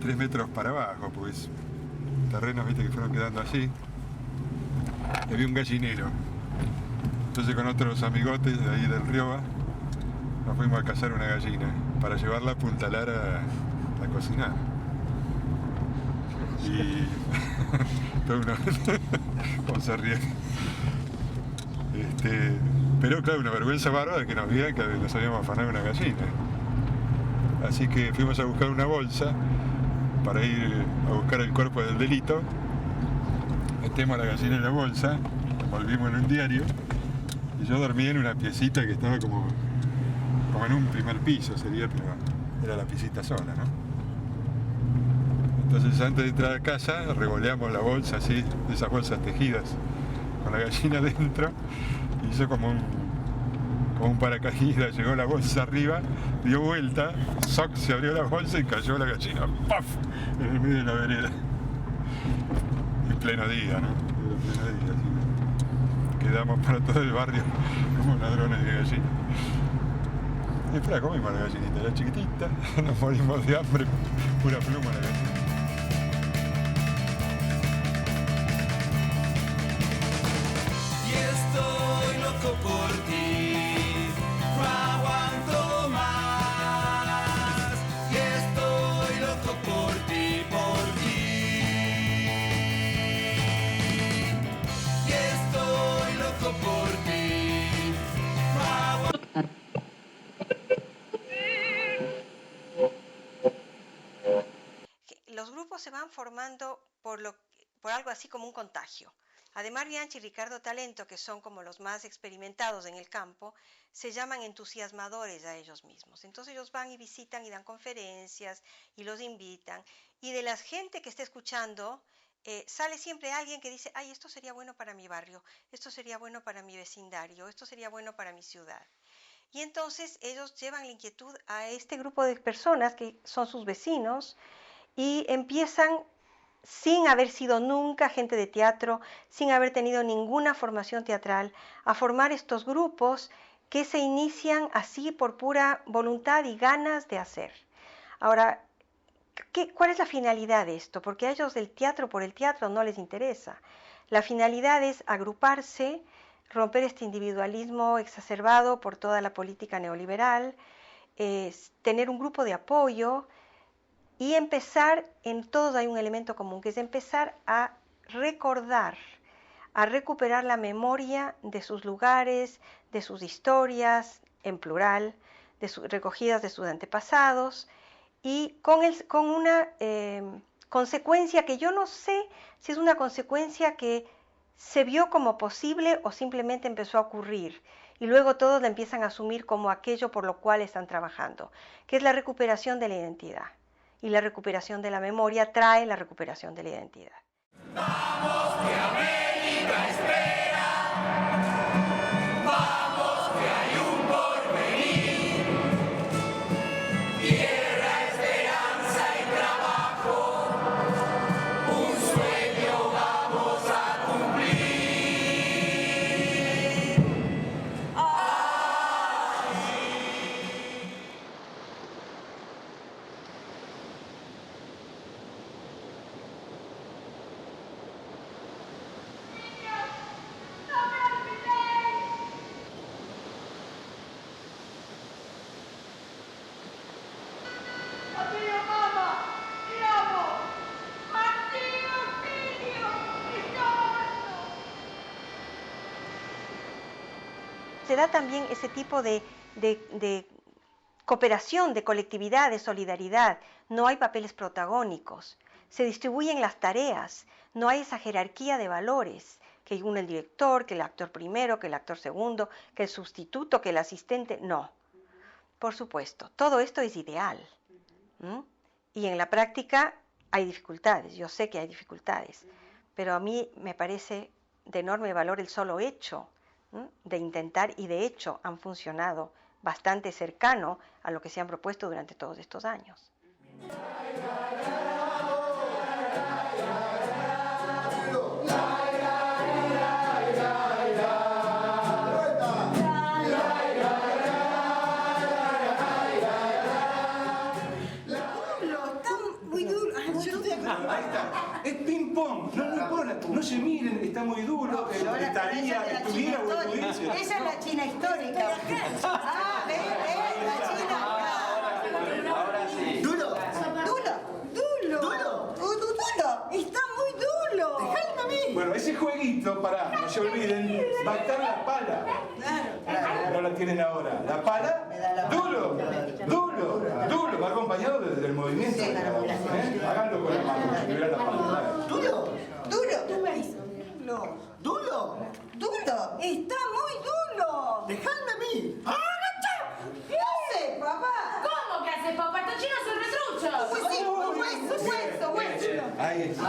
3 metros para abajo, pues terrenos, viste, que fueron quedando así. Y había un gallinero. Entonces con otros amigotes de ahí del Rioba nos fuimos a cazar una gallina para llevarla a Punta Lara a cocinar. Y todo uno como se ríe. Pero claro, una vergüenza bárbara que nos vieran que nos habíamos afanado una gallina. Así que fuimos a buscar una bolsa para ir a buscar el cuerpo del delito. Metemos la gallina en la bolsa, la envolvimos en un diario y yo dormí en una piecita que estaba como en un primer piso, sería, pero era la piecita sola, ¿no? Entonces antes de entrar a casa revoleamos la bolsa así, de esas bolsas tejidas, con la gallina dentro, y hizo como un paracaídas, llegó la bolsa arriba, dio vuelta, ¡soc!, se abrió la bolsa y cayó la gallina, ¡paf!, en el medio de la vereda. En pleno día, ¿no? En pleno día, así. Quedamos para todo el barrio como ladrones de gallina. Y después la comimos la gallinita, era chiquitita, nos morimos de hambre, pura pluma la gallina. Y estoy loco por ti, no aguanto más. Y estoy loco por ti, por ti. Y estoy loco por ti, no aguanto. Los grupos se van formando por algo así como un contagio. Ademar Bianchi y Ricardo Talento, que son como los más experimentados en el campo, se llaman entusiasmadores a ellos mismos. Entonces ellos van y visitan y dan conferencias y los invitan. Y de la gente que está escuchando, sale siempre alguien que dice, ay, esto sería bueno para mi barrio, esto sería bueno para mi vecindario, esto sería bueno para mi ciudad. Y entonces ellos llevan la inquietud a este grupo de personas que son sus vecinos y empiezan, sin haber sido nunca gente de teatro, sin haber tenido ninguna formación teatral, a formar estos grupos que se inician así por pura voluntad y ganas de hacer. Ahora, ¿cuál es la finalidad de esto? Porque a ellos del teatro por el teatro no les interesa. La finalidad es agruparse, romper este individualismo exacerbado por toda la política neoliberal, tener un grupo de apoyo y empezar, en todos hay un elemento común, que es empezar a recordar, a recuperar la memoria de sus lugares, de sus historias, en plural, recogidas de sus antepasados, y con una consecuencia que yo no sé si es una consecuencia que se vio como posible o simplemente empezó a ocurrir, y luego todos la empiezan a asumir como aquello por lo cual están trabajando, que es la recuperación de la identidad. Y la recuperación de la memoria trae la recuperación de la identidad. Vamos, que América espera. Vamos, que hay un porvenir. Tierra, esperanza y trabajo. Un sueño vamos a cumplir. Se da también ese tipo de cooperación, de colectividad, de solidaridad. No hay papeles protagónicos. Se distribuyen las tareas. No hay esa jerarquía de valores, que uno el director, que el actor primero, que el actor segundo, que el sustituto, que el asistente. No. Por supuesto, todo esto es ideal. Y en la práctica hay dificultades. Yo sé que hay dificultades. Pero a mí me parece de enorme valor el solo hecho de intentar, y de hecho han funcionado bastante cercano a lo que se han propuesto durante todos estos años. Está muy duro. ahí está. Es ping-pong, no importa, no se miren, está muy duro, estuviera o estuviese. Esa es la China histórica. Ah, ¿ves? La China. Ahora sí. Duro. Está muy duro. Dejadme a mí. Bueno, ese jueguito, no se olviden, va a estar la pala. Claro. No la tienen ahora. La pala, duro, va acompañado del movimiento. Háganlo con la mano, que vean la pala. Duro. Está muy duro. Dejadme a mí. ¿Qué haces, papá? ¿Cómo que haces, papá? Estos chinos son retruchos. Pues sí, hueso. Ahí está.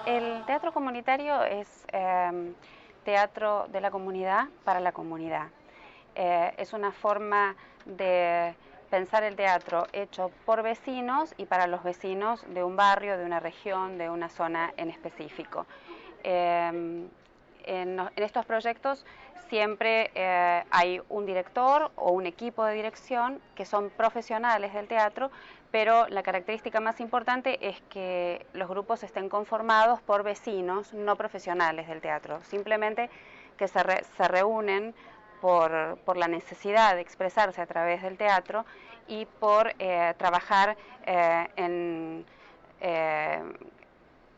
El teatro comunitario es teatro de la comunidad para la comunidad. Es una forma de pensar el teatro hecho por vecinos y para los vecinos de un barrio, de una región, de una zona en específico. En estos proyectos siempre hay un director o un equipo de dirección que son profesionales del teatro, pero la característica más importante es que los grupos estén conformados por vecinos no profesionales del teatro, simplemente que se reúnen por la necesidad de expresarse a través del teatro y por trabajar en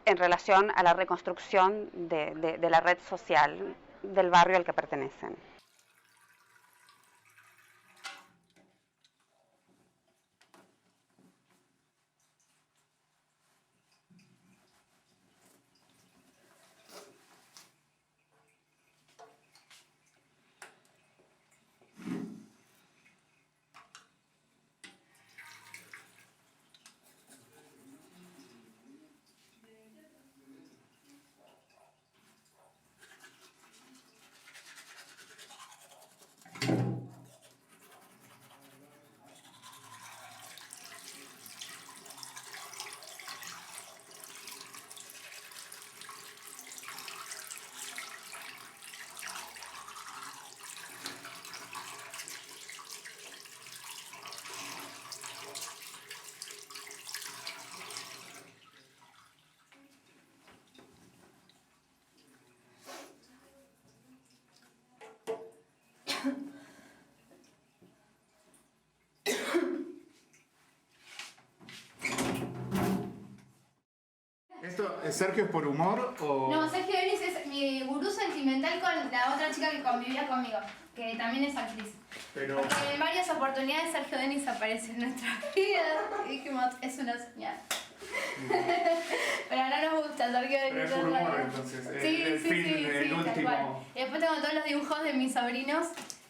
relación a la reconstrucción de la red social del barrio al que pertenecen. ¿Sergio es por humor o...? No, Sergio Denis es mi gurú sentimental con la otra chica que convivía conmigo, que también es actriz. Pero... Porque en varias oportunidades Sergio Denis aparece en nuestra vida y dijimos, es una señal. Pero no nos gusta Sergio Denis. Pero es por humor, entonces. Sí, el tal último... cual. Y después tengo todos los dibujos de mis sobrinos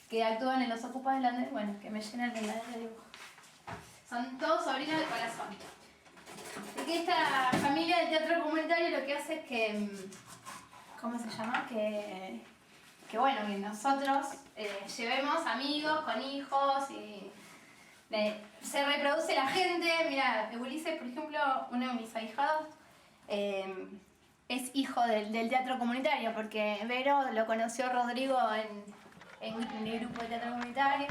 que actúan en Los Ocupas del Andén, bueno, que me llenan el de dibujo. Son todos sobrinos de corazón. Es que esta familia de teatro comunitario lo que hace es que, ¿cómo se llama? Que bueno, que nosotros llevemos amigos con hijos y se reproduce la gente. Mira, Ulises, por ejemplo, uno de mis ahijados, es hijo del teatro comunitario, porque Vero lo conoció Rodrigo en el grupo de teatro comunitario.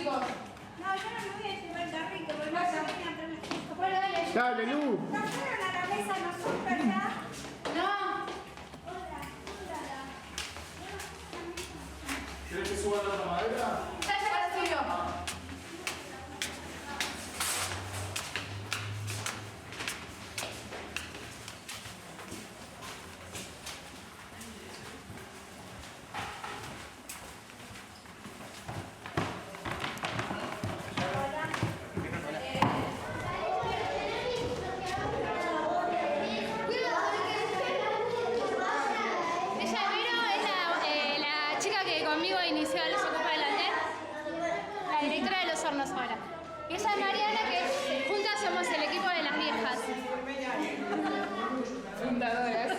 chicos. No, yo no me voy a llevar el carrito, porque no se ven a traer las cosas. Bueno, dale. Dale, Lu. ¿No fueron a la mesa nosotros ya? No. ¿Quieres que suba la madera? Ya la subió. Ella es Mariana, que juntas somos el equipo de las viejas. Fundadoras.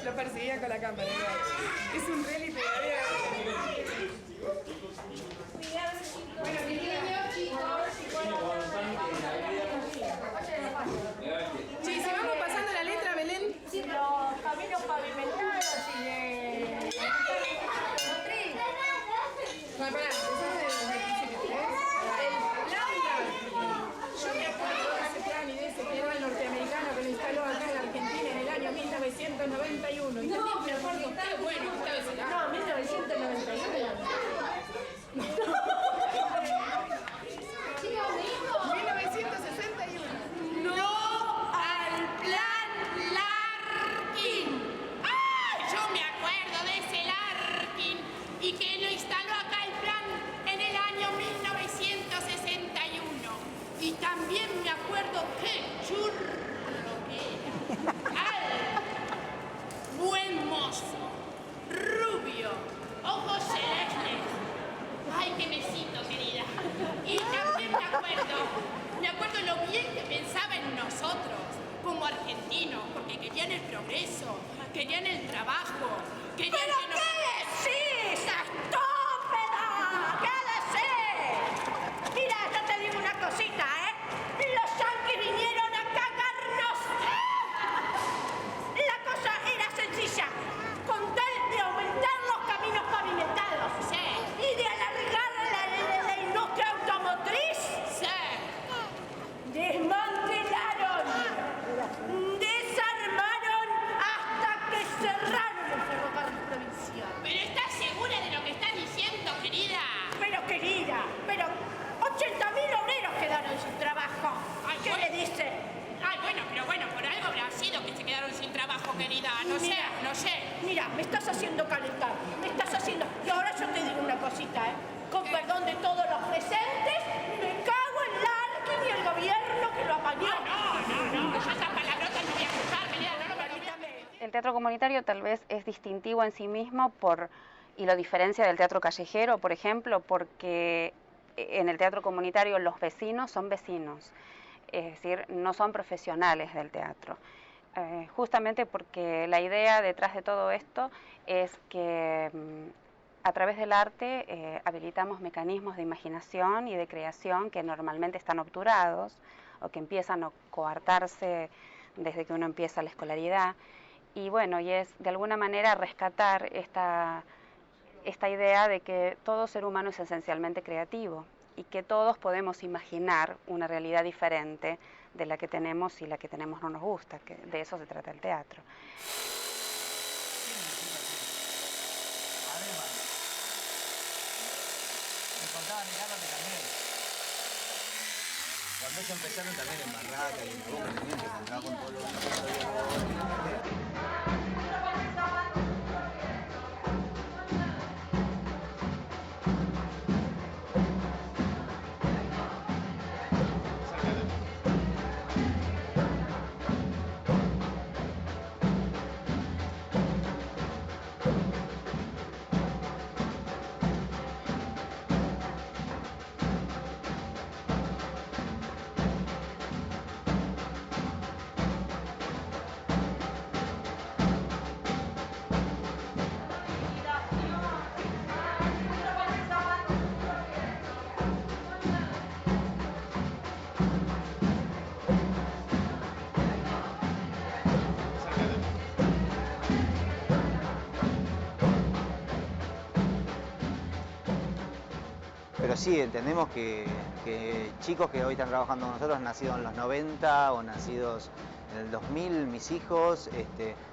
Lo perseguía con la cámara. Es un reality de la vida. Bueno, sí, si vamos pasando la letra, Belén. Los caminos pavimentados y de... No, pará, eso es del principio. El plan. Yo me acuerdo de ese plan y de ese que era el norteamericano que lo instaló acá en la Argentina en el año 1991. Y también me acuerdo, qué bueno, esta vez era. No, 1991. 1961. ¡No al plan Larkin! ¡Ah! Yo me acuerdo de ese Larkin y que lo instaló acá el plan en el año 1961. Y también me acuerdo que churro era. Alto, buen mozo, rubio, ojos celestes. ¡Ay, qué besito, querida! Y también me acuerdo lo bien que pensaba en nosotros, como argentinos, porque querían el progreso, querían el trabajo, querían que nos... ¿Qué decís, estúpida? ¿Qué decís? Mira, yo te digo una cosita, ¿eh? Los yanquis vinieron a cagarnos. La cosa era sencilla. Con tal de aumentar los caminos pavimentados, Sí. y de alargar la industria automotriz, Sí. desmantelaron, desarmaron hasta que cerraron el ferrocarril provincial. ¿Pero estás segura de lo que estás diciendo, querida? Pero querida, pero 80.000 obreros quedaron sin trabajo. Ay, ¿Qué bueno. le dice? Ay, pero bueno, por algo habrá sido que se quedaron sin trabajo, querida. No sé. Mira, me estás haciendo calentar, me estás haciendo... Y ahora yo te digo una cosita, ¿eh? Con perdón de todos los presentes, me cago en Larkin y el gobierno que lo apañó. No, yo esas palabrotas no voy a escuchar, querida, no lo permítame. El teatro comunitario tal vez es distintivo en sí mismo y lo diferencia del teatro callejero, por ejemplo, porque en el teatro comunitario los vecinos son vecinos, es decir, no son profesionales del teatro. Justamente porque la idea detrás de todo esto es que a través del arte habilitamos mecanismos de imaginación y de creación que normalmente están obturados o que empiezan a coartarse desde que uno empieza la escolaridad. Y bueno, y es de alguna manera rescatar esta idea de que todo ser humano es esencialmente creativo y que todos podemos imaginar una realidad diferente de la que tenemos y la que tenemos no nos gusta, que de eso se trata el teatro. Además, me contaba Ricardo que también, cuando ellos empezaron también en Barraca y en Boca, también se encontraba con todos los... pero sí, entendemos que chicos que hoy están trabajando con nosotros, nacidos en los 90 o nacidos en el 2000, mis hijos,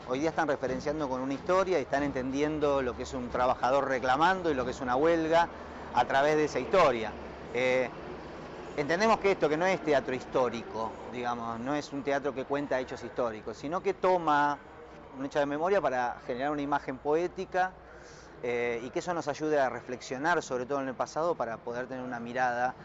hoy día están referenciando con una historia y están entendiendo lo que es un trabajador reclamando y lo que es una huelga a través de esa historia. Entendemos que esto, que no es teatro histórico, digamos, no es un teatro que cuenta hechos históricos, sino que toma un hecho de memoria para generar una imagen poética y que eso nos ayude a reflexionar, sobre todo en el pasado, para poder tener una mirada,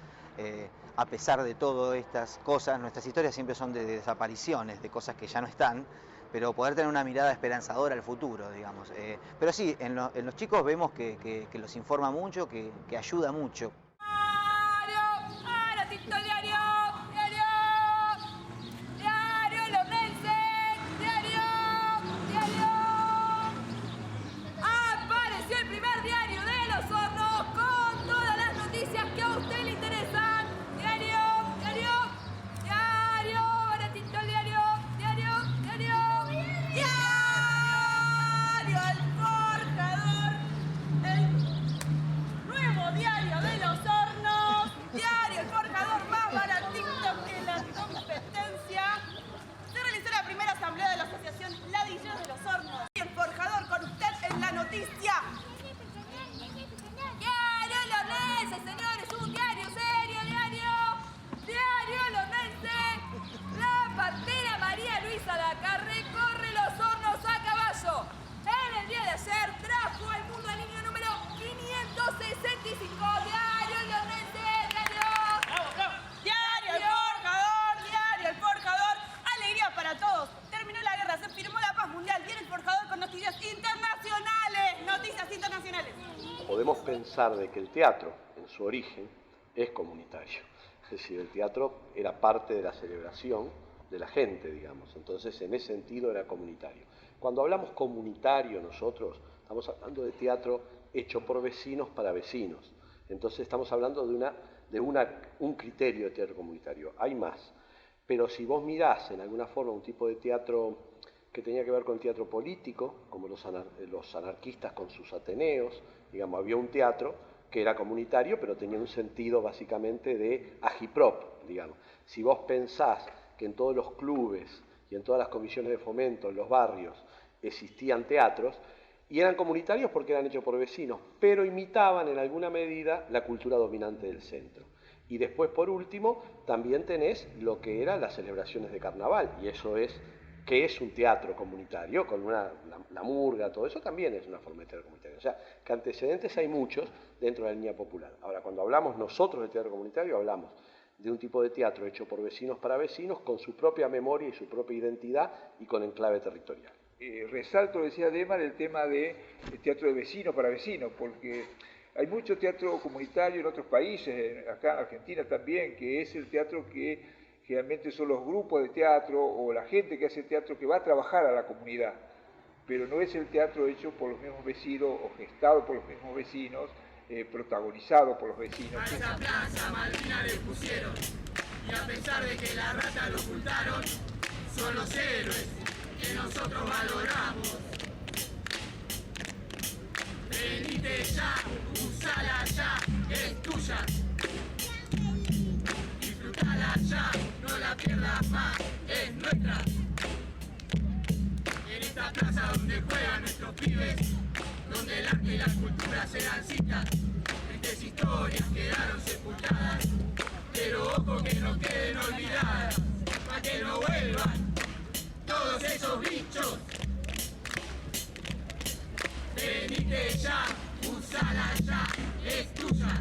a pesar de todas estas cosas. Nuestras historias siempre son de desapariciones, de cosas que ya no están, pero poder tener una mirada esperanzadora al futuro, digamos. Pero sí, en los chicos vemos que los informa mucho, que ayuda mucho. Podemos pensar de que el teatro, en su origen, es comunitario. Es decir, el teatro era parte de la celebración de la gente, digamos. Entonces, en ese sentido, era comunitario. Cuando hablamos comunitario nosotros, estamos hablando de teatro hecho por vecinos para vecinos. Entonces, estamos hablando de un criterio de teatro comunitario. Hay más. Pero si vos mirás, en alguna forma, un tipo de teatro que tenía que ver con teatro político, como los anarquistas con sus ateneos, digamos, había un teatro que era comunitario, pero tenía un sentido básicamente de agiprop, digamos. Si vos pensás que en todos los clubes y en todas las comisiones de fomento, en los barrios, existían teatros, y eran comunitarios porque eran hechos por vecinos, pero imitaban en alguna medida la cultura dominante del centro. Y después, por último, también tenés lo que eran las celebraciones de carnaval, y eso es que es un teatro comunitario, con la murga, todo eso también es una forma de teatro comunitario. O sea, que antecedentes hay muchos dentro de la línea popular. Ahora, cuando hablamos nosotros de teatro comunitario, hablamos de un tipo de teatro hecho por vecinos para vecinos, con su propia memoria y su propia identidad y con enclave territorial. Resalto, decía Demar, el tema del teatro de vecinos para vecinos, porque hay mucho teatro comunitario en otros países, acá en Argentina también, que es el teatro que generalmente son los grupos de teatro o la gente que hace teatro que va a trabajar a la comunidad, pero no es el teatro hecho por los mismos vecinos o gestado por los mismos vecinos, protagonizado por los vecinos. A esa plaza Malvina le pusieron, y a pesar de que la rata lo ocultaron, son los héroes que nosotros valoramos. Venite ya, usala ya, es tuya. Disfrutala ya, no la pierdas más, es nuestra. En esta plaza donde juegan nuestros pibes, donde el arte y la cultura se dan citas, tristes historias quedaron sepultadas, pero ojo que no queden olvidadas, para que no vuelvan todos esos bichos. Venite ya, usala ya, es tuya.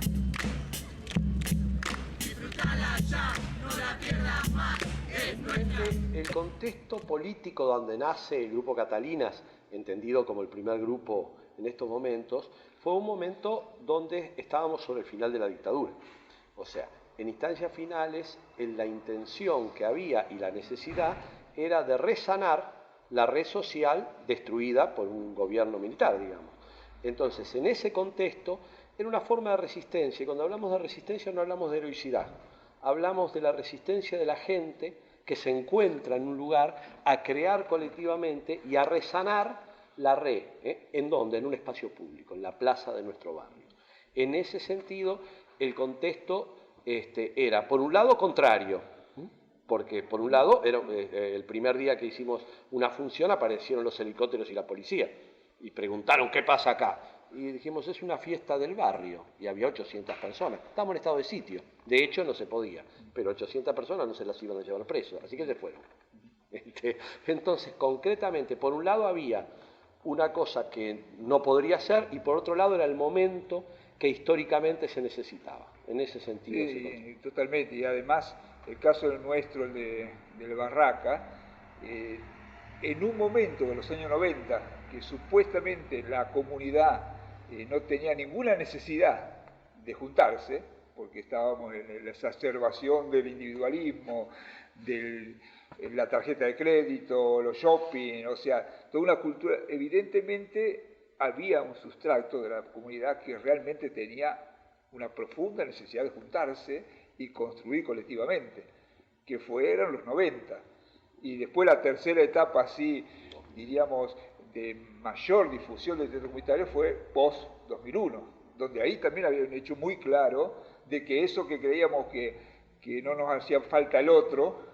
Disfrutala ya, no la pierdas más, es nuestra. El contexto político donde nace el Grupo Catalinas, entendido como el primer grupo en estos momentos, fue un momento donde estábamos sobre el final de la dictadura. O sea, en instancias finales, la intención que había y la necesidad era de resanar la red social destruida por un gobierno militar, digamos. Entonces, en ese contexto, era una forma de resistencia, y cuando hablamos de resistencia no hablamos de heroicidad, hablamos de la resistencia de la gente que se encuentra en un lugar a crear colectivamente y a resanar la red. ¿En dónde? En un espacio público, en la plaza de nuestro barrio. En ese sentido, el contexto era, por un lado, contrario, porque por un lado, el primer día que hicimos una función aparecieron los helicópteros y la policía, y preguntaron qué pasa acá. Y dijimos, es una fiesta del barrio, y había 800 personas. Estábamos en estado de sitio, de hecho no se podía, pero 800 personas no se las iban a llevar presos, así que se fueron. Entonces, concretamente, por un lado había una cosa que no podría ser, y por otro lado era el momento que históricamente se necesitaba. En ese sentido. Sí, totalmente, y además el caso nuestro, el de Barraca, en un momento de los años 90, que supuestamente la comunidad no tenía ninguna necesidad de juntarse, porque estábamos en la exacerbación del individualismo, la tarjeta de crédito, los shopping, o sea, toda una cultura. Evidentemente había un sustrato de la comunidad que realmente tenía una profunda necesidad de juntarse y construir colectivamente, que fueron los 90. Y después la tercera etapa, así diríamos, de mayor difusión del teatro comunitario fue post-2001, donde ahí también había un hecho muy claro de que eso que creíamos que no nos hacía falta el otro,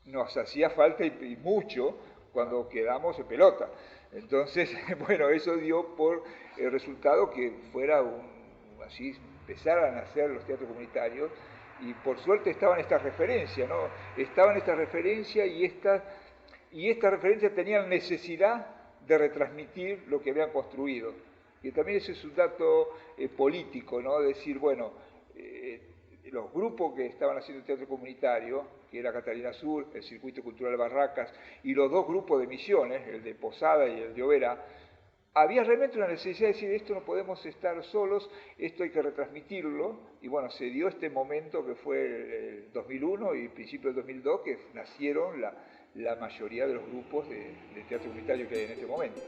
nos hacía falta y mucho cuando quedamos en pelota. Entonces, bueno, eso dio por el resultado que fuera así, empezaran a hacer los teatros comunitarios, y por suerte estaban estas referencias, ¿no? Estaban estas referencias y estas referencias tenían necesidad de retransmitir lo que habían construido. Y también ese es un dato político, ¿no? Decir, bueno, los grupos que estaban haciendo teatro comunitario, que era Catalina Sur, el Circuito Cultural Barracas, y los dos grupos de misiones, el de Posada y el de Oberá, había realmente una necesidad de decir, esto no podemos estar solos, esto hay que retransmitirlo, y bueno, se dio este momento que fue el 2001 y principio del 2002, que nacieron la mayoría de los grupos de teatro comunitario que hay en este momento.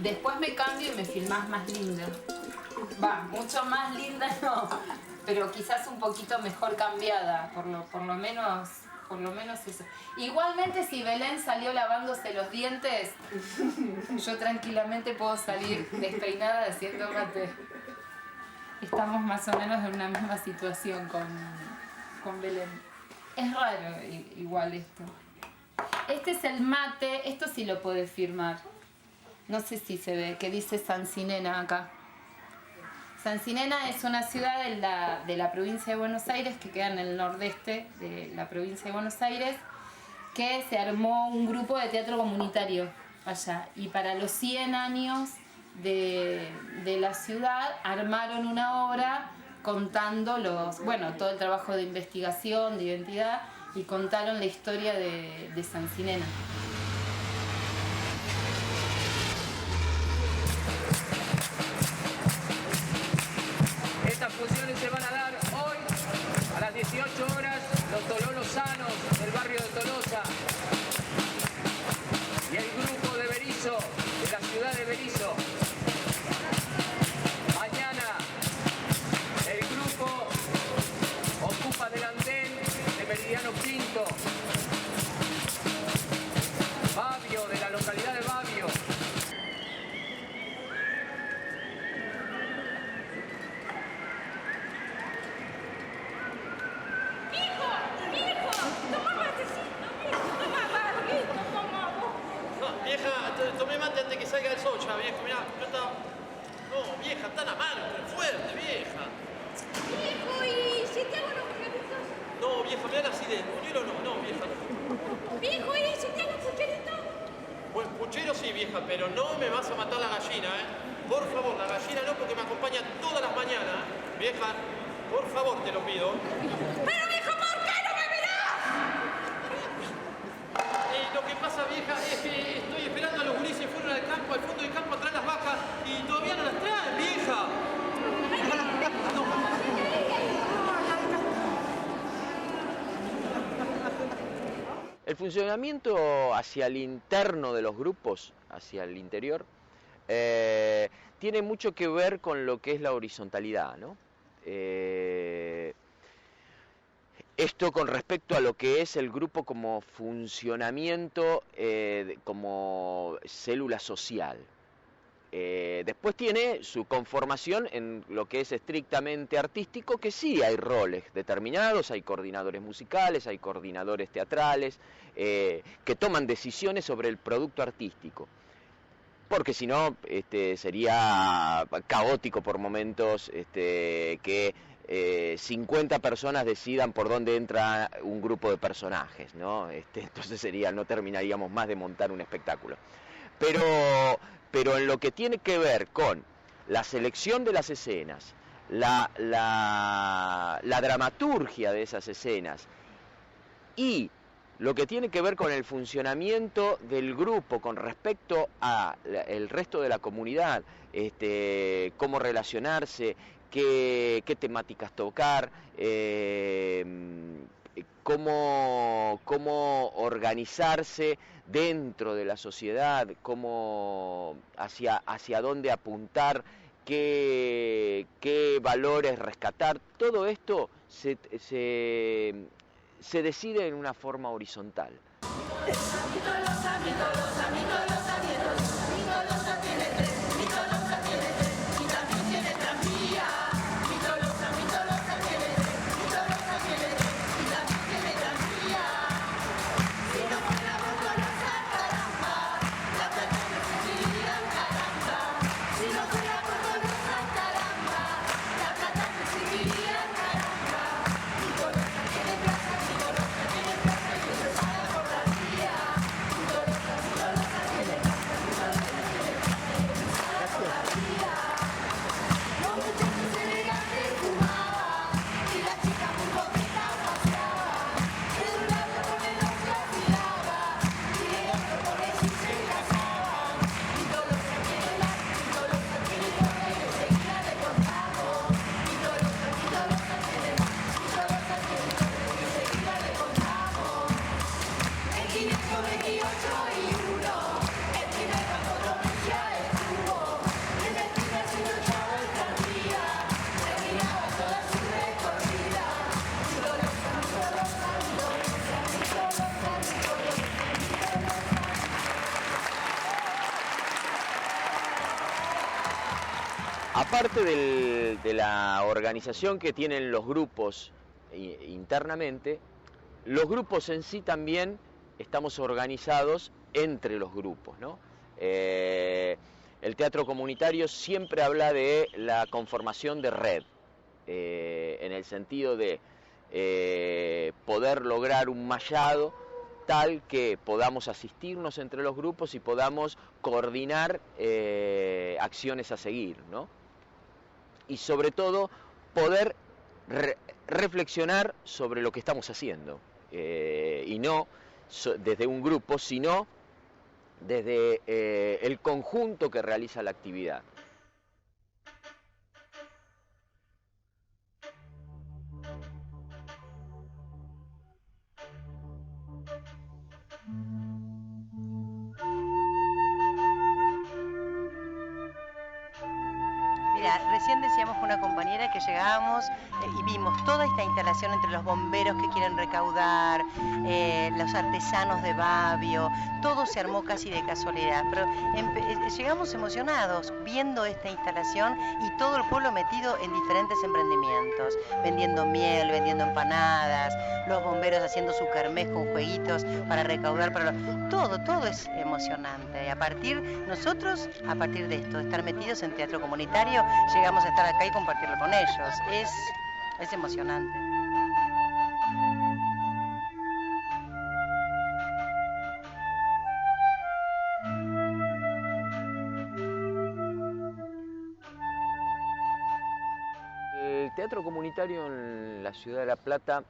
Después me cambio y me filmás más linda. Va, mucho más linda no, pero quizás un poquito mejor cambiada, por lo menos eso. Igualmente, si Belén salió lavándose los dientes, yo tranquilamente puedo salir despeinada haciendo mate. Estamos más o menos en una misma situación con Belén. Es raro igual esto. Este es el mate, esto sí lo podés firmar. No sé si se ve, que dice Sancinena acá. Sancinena es una ciudad de la provincia de Buenos Aires, que queda en el nordeste de la provincia de Buenos Aires, que se armó un grupo de teatro comunitario allá. Y para los 100 años de la ciudad armaron una obra contando todo el trabajo de investigación, de identidad, y contaron la historia de Sancinena. Estas funciones se van a dar hoy a las 18 horas, los Tololos Sanos del barrio de Tolosa y el grupo de Berisso, de la ciudad de Berisso. Mañana el grupo ocupa del andén de Meridiano Quinto, Babio, de la localidad de Babio. Tomé mate antes que salga el sol ya, viejo, mirá, yo estaba... No, vieja, tan amargo, fuerte, vieja. Viejo, ¿y si te hago unos pucheritos? No, vieja, me da la acidez, puchero no, vieja. Viejo, ¿y si te hago pucheritos? Pues puchero sí, vieja, pero no me vas a matar la gallina, ¿eh? Por favor, la gallina no, porque me acompaña todas las mañanas, vieja. Por favor, te lo pido. Pero, viejo, ¿por qué no me mirás? Lo que pasa, vieja, es que estoy esperando a los gurises fuera del campo, al fondo del campo, a traer las vacas, y todavía no las traen, vieja. El funcionamiento hacia el interno de los grupos, hacia el interior, tiene mucho que ver con lo que es la horizontalidad, ¿no? Esto con respecto a lo que es el grupo como funcionamiento, como célula social. Después tiene su conformación en lo que es estrictamente artístico, que sí hay roles determinados, hay coordinadores musicales, hay coordinadores teatrales, que toman decisiones sobre el producto artístico. Porque si no, sería caótico por momentos que 50 personas decidan por dónde entra un grupo de personajes, ¿no? Entonces no terminaríamos más de montar un espectáculo. Pero en lo que tiene que ver con la selección de las escenas, la dramaturgia de esas escenas y lo que tiene que ver con el funcionamiento del grupo con respecto a el resto de la comunidad, cómo relacionarse, qué temáticas tocar, cómo organizarse dentro de la sociedad, hacia dónde apuntar, qué valores rescatar. Todo esto se decide en una forma horizontal. Aparte de la organización que tienen los grupos internamente, los grupos en sí también estamos organizados entre los grupos, ¿no? El teatro comunitario siempre habla de la conformación de red, en el sentido de poder lograr un mallado tal que podamos asistirnos entre los grupos y podamos coordinar acciones a seguir, ¿no? Y sobre todo poder reflexionar sobre lo que estamos haciendo, y no desde un grupo, sino desde el conjunto que realiza la actividad. Mira, recién decíamos con una compañera que llegábamos y vimos toda esta instalación entre los bomberos que quieren recaudar, los artesanos de Babio, todo se armó casi de casualidad, pero llegamos emocionados viendo esta instalación y todo el pueblo metido en diferentes emprendimientos, vendiendo miel, vendiendo empanadas, los bomberos haciendo su kermés con jueguitos para recaudar, todo es emocionante. Y nosotros, a partir de esto, de estar metidos en teatro comunitario, llegamos a estar acá y compartirlo con ellos. Es emocionante. El teatro comunitario en la ciudad de La Plata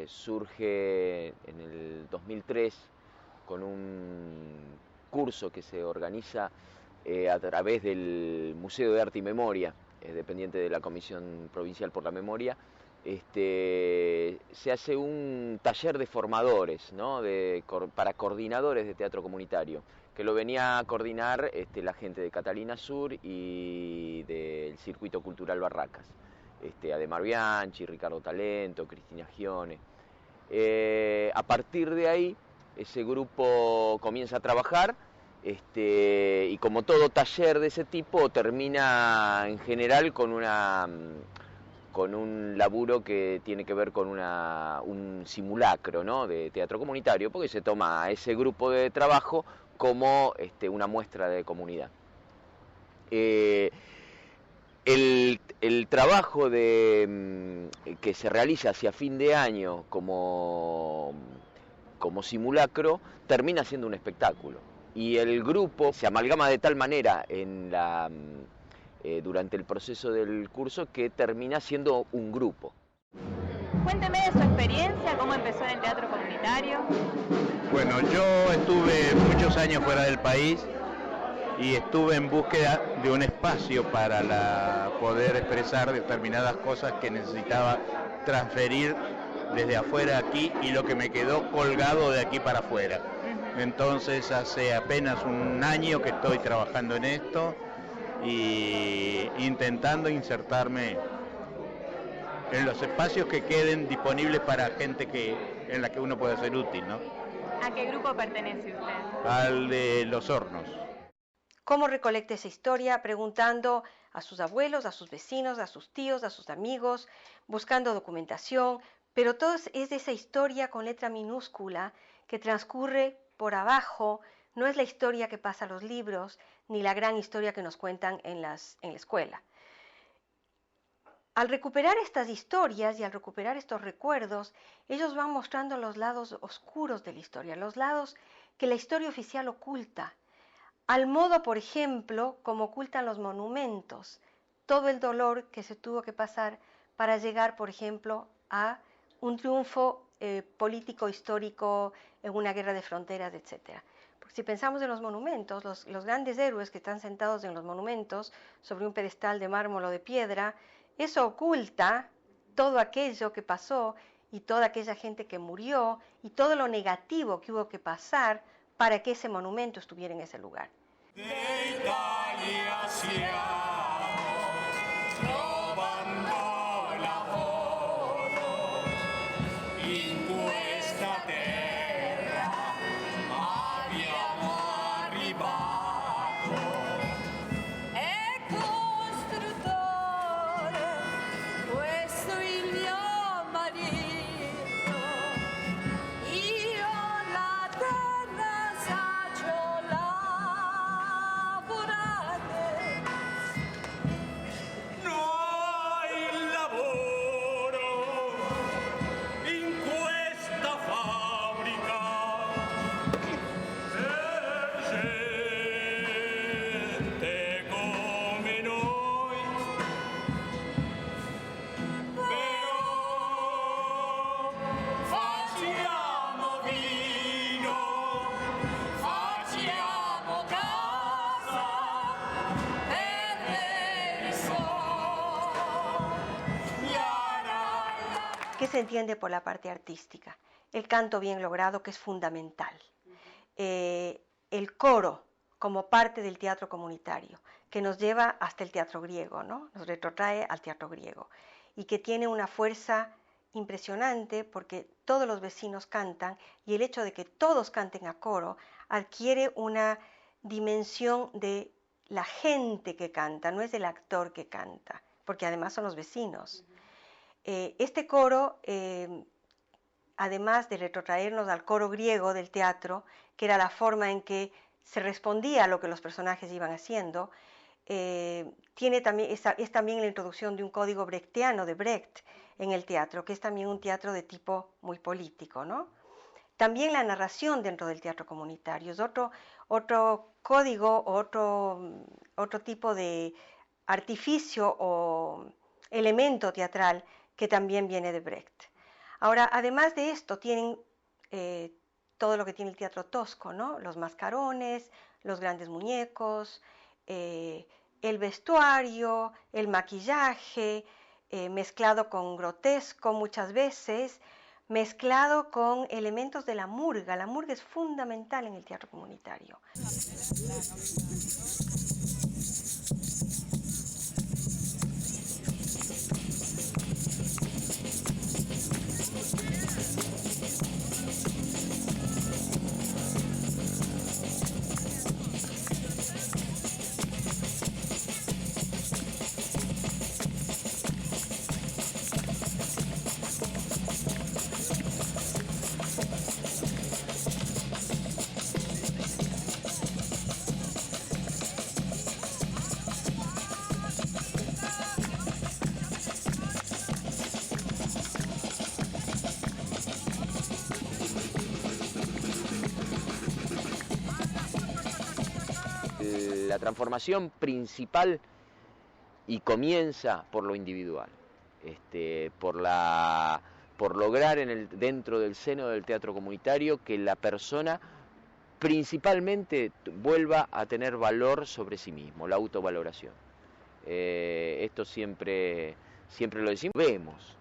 surge en el 2003 con un curso que se organiza a través del Museo de Arte y Memoria, dependiente de la Comisión Provincial por la Memoria, se hace un taller de formadores, ¿no? Para coordinadores de teatro comunitario, que lo venía a coordinar la gente de Catalina Sur y del Circuito Cultural Barracas. Ademar Bianchi, Ricardo Talento, Cristina Gione. A partir de ahí, ese grupo comienza a trabajar y como todo taller de ese tipo termina en general con un laburo que tiene que ver con un simulacro, ¿no? De teatro comunitario, porque se toma a ese grupo de trabajo como una muestra de comunidad. El trabajo que se realiza hacia fin de año como simulacro termina siendo un espectáculo. Y el grupo se amalgama de tal manera durante el proceso del curso que termina siendo un grupo. Cuénteme de su experiencia, cómo empezó en el teatro comunitario. Bueno, yo estuve muchos años fuera del país y estuve en búsqueda de un espacio para poder expresar determinadas cosas que necesitaba transferir desde afuera aquí y lo que me quedó colgado de aquí para afuera. Entonces hace apenas un año que estoy trabajando en esto y intentando insertarme en los espacios que queden disponibles para gente en la que uno pueda ser útil, ¿no? ¿A qué grupo pertenece usted? Al de Los Hornos. ¿Cómo recolecta esa historia? Preguntando a sus abuelos, a sus vecinos, a sus tíos, a sus amigos, buscando documentación, pero todo es esa historia con letra minúscula que transcurre por abajo, no es la historia que pasa a los libros, ni la gran historia que nos cuentan en la escuela. Al recuperar estas historias y al recuperar estos recuerdos, ellos van mostrando los lados oscuros de la historia, los lados que la historia oficial oculta, al modo, por ejemplo, como ocultan los monumentos, todo el dolor que se tuvo que pasar para llegar, por ejemplo, a un triunfo político, histórico, en una guerra de fronteras, etc. Porque si pensamos en los monumentos, los grandes héroes que están sentados en los monumentos sobre un pedestal de mármol o de piedra, eso oculta todo aquello que pasó y toda aquella gente que murió y todo lo negativo que hubo que pasar para que ese monumento estuviera en ese lugar. De Italia ¿Qué se entiende por la parte artística? El canto bien logrado, que es fundamental. El coro, como parte del teatro comunitario, que nos lleva hasta el teatro griego, ¿no? Nos retrotrae al teatro griego, y que tiene una fuerza impresionante porque todos los vecinos cantan, y el hecho de que todos canten a coro adquiere una dimensión de la gente que canta, no es el actor que canta, porque además son los vecinos. Este coro, además de retrotraernos al coro griego del teatro, que era la forma en que se respondía a lo que los personajes iban haciendo, es también la introducción de un código brechtiano de Brecht en el teatro, que es también un teatro de tipo muy político, ¿no? También la narración dentro del teatro comunitario es otro código, otro tipo de artificio o elemento teatral que también viene de Brecht. Ahora, además de esto, tienen todo lo que tiene el teatro tosco, ¿no? Los mascarones, los grandes muñecos, el vestuario, el maquillaje, mezclado con grotesco muchas veces, mezclado con elementos de la murga. La murga es fundamental en el teatro comunitario. La transformación principal y comienza por lo individual, por lograr dentro del seno del teatro comunitario que la persona principalmente vuelva a tener valor sobre sí mismo, la autovaloración. Esto siempre lo decimos. Vemos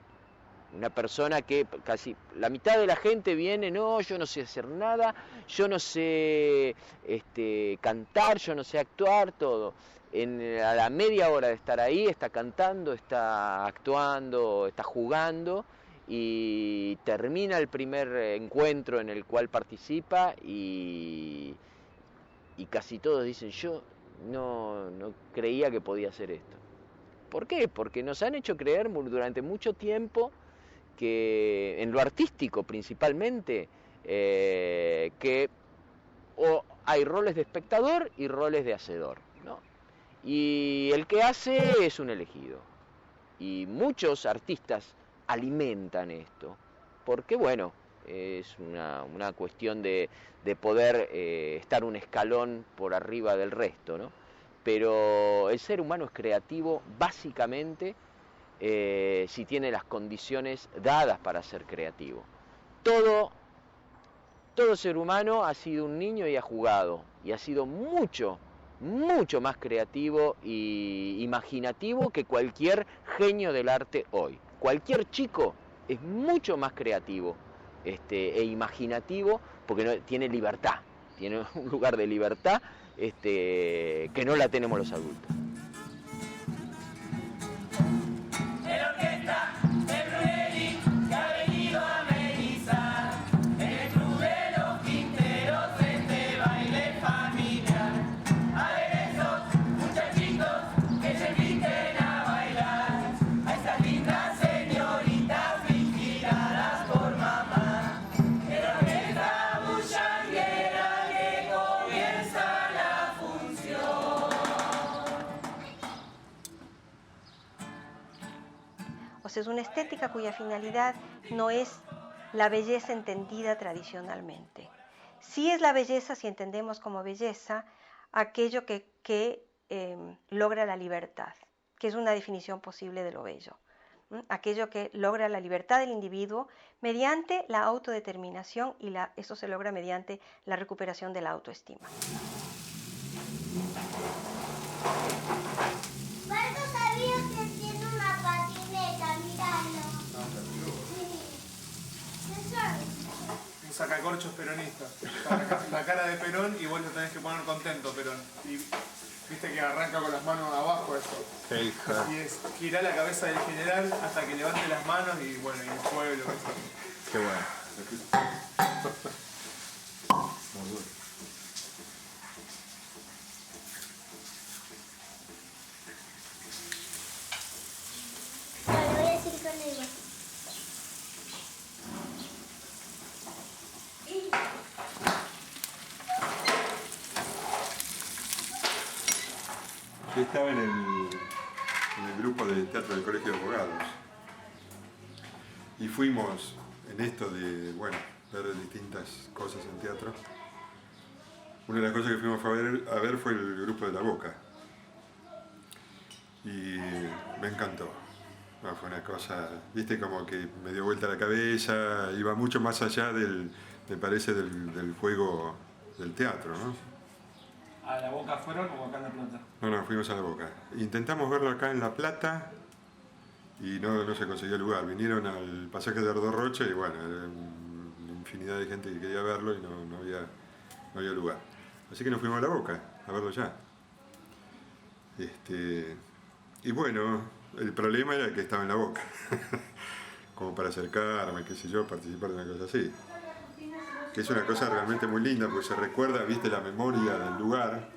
una persona que casi la mitad de la gente viene, no, yo no sé hacer nada, yo no sé cantar, yo no sé actuar, todo. A la media hora de estar ahí está cantando, está actuando, está jugando y termina el primer encuentro en el cual participa y casi todos dicen, yo no creía que podía hacer esto. ¿Por qué? Porque nos han hecho creer durante mucho tiempo que en lo artístico principalmente, que hay roles de espectador y roles de hacedor, ¿no? Y el que hace es un elegido. Y muchos artistas alimentan esto, porque bueno, es una cuestión de poder estar un escalón por arriba del resto, ¿no? Pero el ser humano es creativo básicamente si tiene las condiciones dadas para ser creativo. Todo ser humano ha sido un niño y ha jugado, y ha sido mucho más creativo e imaginativo que cualquier genio del arte hoy. Cualquier chico es mucho más creativo e imaginativo porque tiene libertad, tiene un lugar de libertad que no la tenemos los adultos. Es una estética cuya finalidad no es la belleza entendida tradicionalmente. Sí es la belleza, si entendemos como belleza, aquello que logra la libertad, que es una definición posible de lo bello. Aquello que logra la libertad del individuo mediante la autodeterminación y eso se logra mediante la recuperación de la autoestima. Sacacorchos peronistas. La cara de Perón y vos lo tenés que poner contento, Perón. Y viste que arranca con las manos abajo eso. Qué hija. Y es girar la cabeza del general hasta que levante las manos y bueno, y el pueblo. Eso. Qué bueno. Voy a decir con ella. Yo estaba en el grupo de teatro del Colegio de Abogados y fuimos en esto de, bueno, ver distintas cosas en teatro. Una de las cosas que fuimos a ver fue el grupo de La Boca y me encantó. No, fue una cosa, viste, como que me dio vuelta la cabeza, iba mucho más allá me parece, del juego del teatro, ¿no? ¿A La Boca fueron o acá en La Plata? No, fuimos a La Boca. Intentamos verlo acá en La Plata y no se conseguía lugar. Vinieron al pasaje de Ardorrocha y bueno, era una infinidad de gente que quería verlo y no había lugar. Así que nos fuimos a La Boca a verlo ya. Y bueno, el problema era que estaba en La Boca, como para acercarme, qué sé yo, participar de una cosa así. Que es una cosa realmente muy linda, porque se recuerda, viste, la memoria del lugar.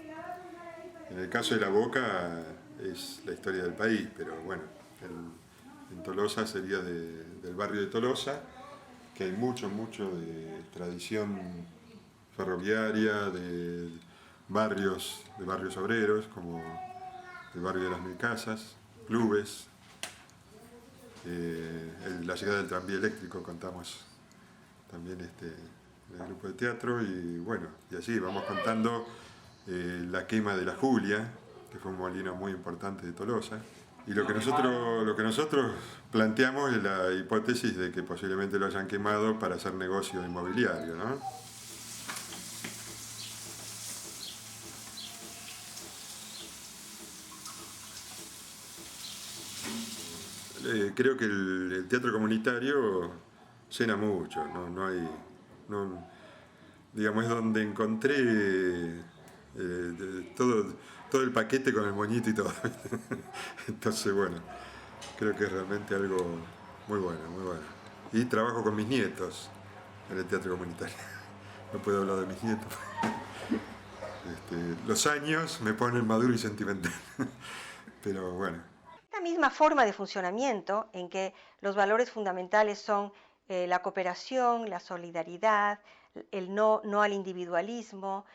En el caso de La Boca es la historia del país, pero bueno, en Tolosa sería del barrio de Tolosa, que hay mucho de tradición ferroviaria, de barrios obreros, como el barrio de las 1000 Casas, clubes, la llegada del tranvía eléctrico, contamos también en el grupo de teatro, y bueno, y así vamos contando la quema de la Julia, que fue un molino muy importante de Tolosa, y lo que nosotros planteamos es la hipótesis de que posiblemente lo hayan quemado para hacer negocio inmobiliario, ¿no? Creo que el teatro comunitario llena mucho, digamos, es donde encontré todo el paquete con el moñito y todo. Entonces, bueno, creo que es realmente algo muy bueno. Y trabajo con mis nietos en el teatro comunitario. No puedo hablar de mis nietos. Los años me ponen maduro y sentimental. Pero bueno. Esta misma forma de funcionamiento en que los valores fundamentales son la cooperación, la solidaridad, el no al individualismo,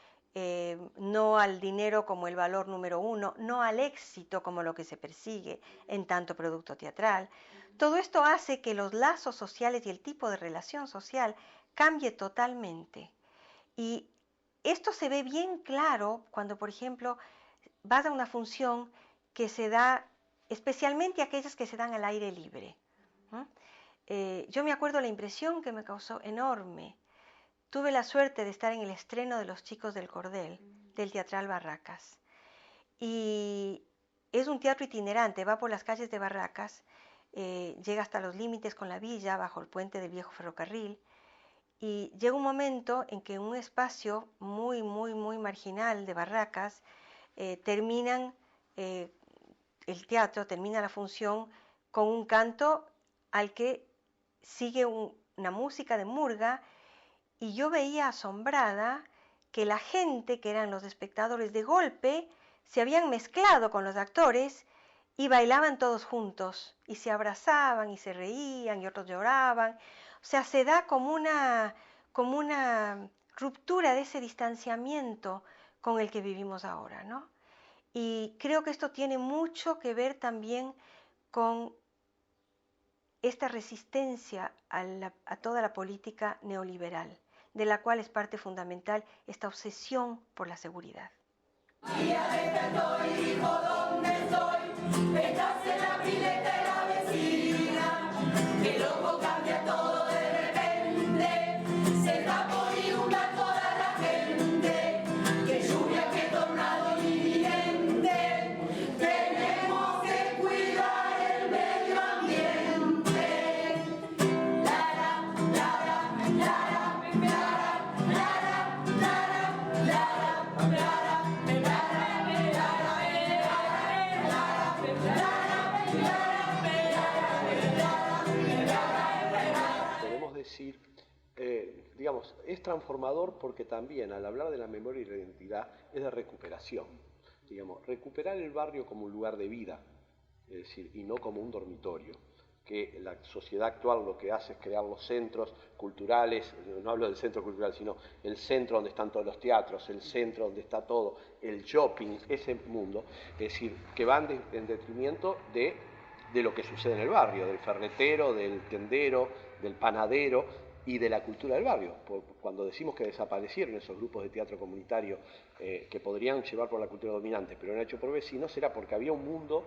no al dinero como el valor número uno, no al éxito como lo que se persigue en tanto producto teatral. Todo esto hace que los lazos sociales y el tipo de relación social cambie totalmente. Y esto se ve bien claro cuando, por ejemplo, vas a una función que se da, especialmente aquellas que se dan al aire libre. Yo me acuerdo la impresión que me causó enorme. Tuve la suerte de estar en el estreno de Los Chicos del Cordel, del Teatral Barracas. Y es un teatro itinerante, va por las calles de Barracas, llega hasta los límites con la villa, bajo el puente del viejo ferrocarril. Y llega un momento en que en un espacio muy marginal de Barracas, termina la función con un canto al que sigue una música de murga, y yo veía asombrada que la gente, que eran los espectadores, de golpe se habían mezclado con los actores y bailaban todos juntos, y se abrazaban y se reían y otros lloraban. O sea, se da como una ruptura de ese distanciamiento con el que vivimos ahora, ¿no? Y creo que esto tiene mucho que ver también con esta resistencia a toda la política neoliberal, de la cual es parte fundamental esta obsesión por la seguridad. Día despertó y dijo, ¿dónde estoy? Estás en la pileta de la vecina. Qué loco cambia todo de repente. Se está por inundar toda la gente. Qué lluvia, qué tornado inminente. Tenemos que cuidar el medio ambiente. Lara, lara, lara, lara, lara, lara, lara, lara. Podemos decir, digamos, es transformador porque también al hablar de la memoria y la identidad es de recuperación. Digamos, recuperar el barrio como un lugar de vida, es decir, y no como un dormitorio. Que la sociedad actual lo que hace es crear los centros culturales, no hablo del centro cultural, sino el centro donde están todos los teatros, el centro donde está todo, el shopping, ese mundo, es decir, que van en detrimento de lo que sucede en el barrio, del ferretero, del tendero, del panadero y de la cultura del barrio. Cuando decimos que desaparecieron esos grupos de teatro comunitario que podrían llevar por la cultura dominante, pero eran hechos por vecinos, era porque había un mundo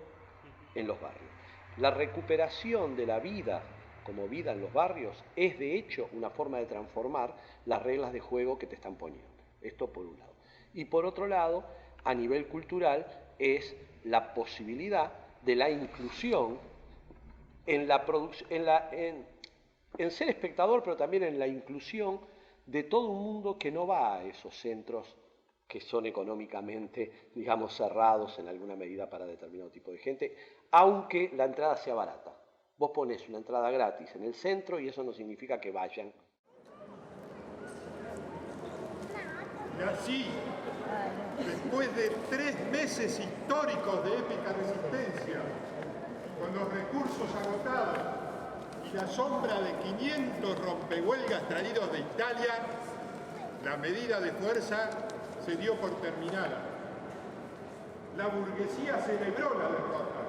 en los barrios. La recuperación de la vida como vida en los barrios es de hecho una forma de transformar las reglas de juego que te están poniendo. Esto por un lado. Y por otro lado, a nivel cultural, es la posibilidad de la inclusión en ser espectador, pero también en la inclusión de todo un mundo que no va a esos centros que son económicamente, digamos, cerrados en alguna medida para determinado tipo de gente, aunque la entrada sea barata. Vos ponés una entrada gratis en el centro y eso no significa que vayan. Y así, después de 3 meses históricos de épica resistencia, con los recursos agotados y la sombra de 500 rompehuelgas traídos de Italia, la medida de fuerza se dio por terminada. La burguesía celebró la derrota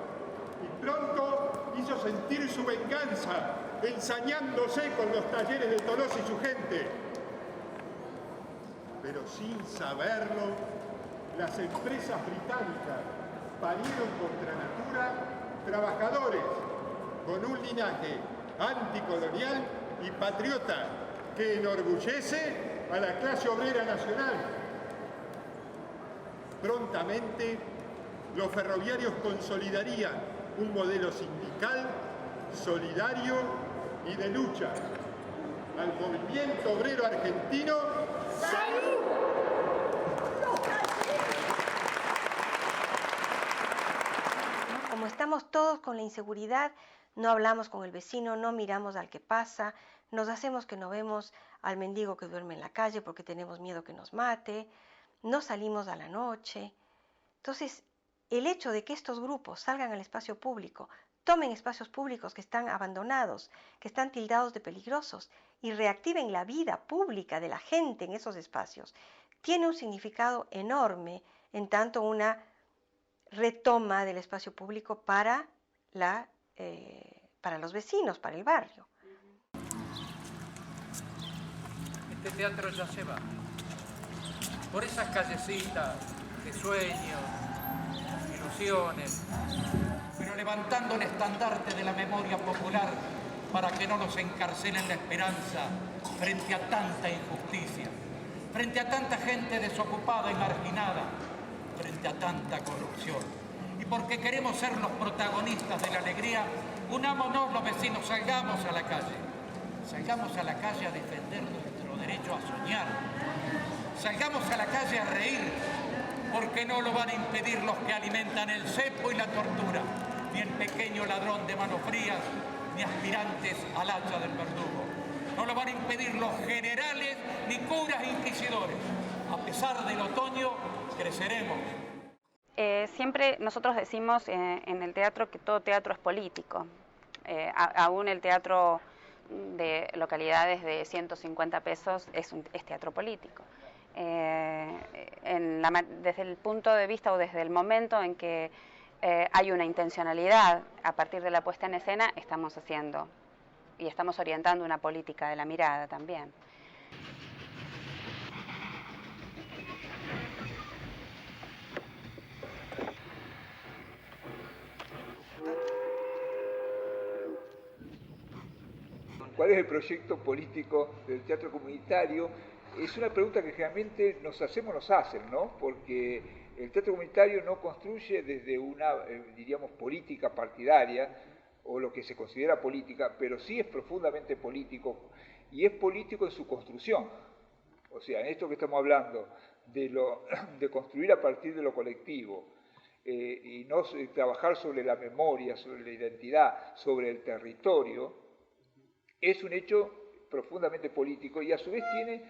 y pronto hizo sentir su venganza, ensañándose con los talleres de Tolosa y su gente. Pero sin saberlo, las empresas británicas parieron contra natura trabajadores con un linaje anticolonial y patriota que enorgullece a la clase obrera nacional. Prontamente, los ferroviarios consolidarían un modelo sindical, solidario y de lucha. Al movimiento obrero argentino, ¡salud! Como estamos todos con la inseguridad, no hablamos con el vecino, no miramos al que pasa, nos hacemos que no vemos al mendigo que duerme en la calle porque tenemos miedo que nos mate, no salimos a la noche. Entonces, el hecho de que estos grupos salgan al espacio público, tomen espacios públicos que están abandonados, que están tildados de peligrosos y reactiven la vida pública de la gente en esos espacios, tiene un significado enorme, en tanto una retoma del espacio público para los vecinos, para el barrio. Este teatro ya se va. Por esas callecitas de sueños, ilusiones, pero levantando el estandarte de la memoria popular para que no nos encarcelen la esperanza frente a tanta injusticia, frente a tanta gente desocupada y marginada, frente a tanta corrupción. Y porque queremos ser los protagonistas de la alegría, unámonos los vecinos, salgamos a la calle. Salgamos a la calle a defender nuestro derecho a soñar. Salgamos a la calle a reír, porque no lo van a impedir los que alimentan el cepo y la tortura, ni el pequeño ladrón de manos frías, ni aspirantes al hacha del verdugo. No lo van a impedir los generales, ni curas inquisidores. A pesar del otoño, creceremos. Siempre nosotros decimos en el teatro que todo teatro es político. Aún el teatro de localidades de 150 pesos es teatro político. Desde el punto de vista o desde el momento en que hay una intencionalidad a partir de la puesta en escena, estamos haciendo y estamos orientando una política de la mirada también. ¿Cuál es el proyecto político del teatro comunitario? Es una pregunta que generalmente nos hacen, ¿no? Porque el teatro comunitario no construye desde una, diríamos, política partidaria, o lo que se considera política, pero sí es profundamente político, y es político en su construcción. O sea, en esto que estamos hablando, de construir a partir de lo colectivo, y no trabajar sobre la memoria, sobre la identidad, sobre el territorio, es un hecho profundamente político y a su vez tiene,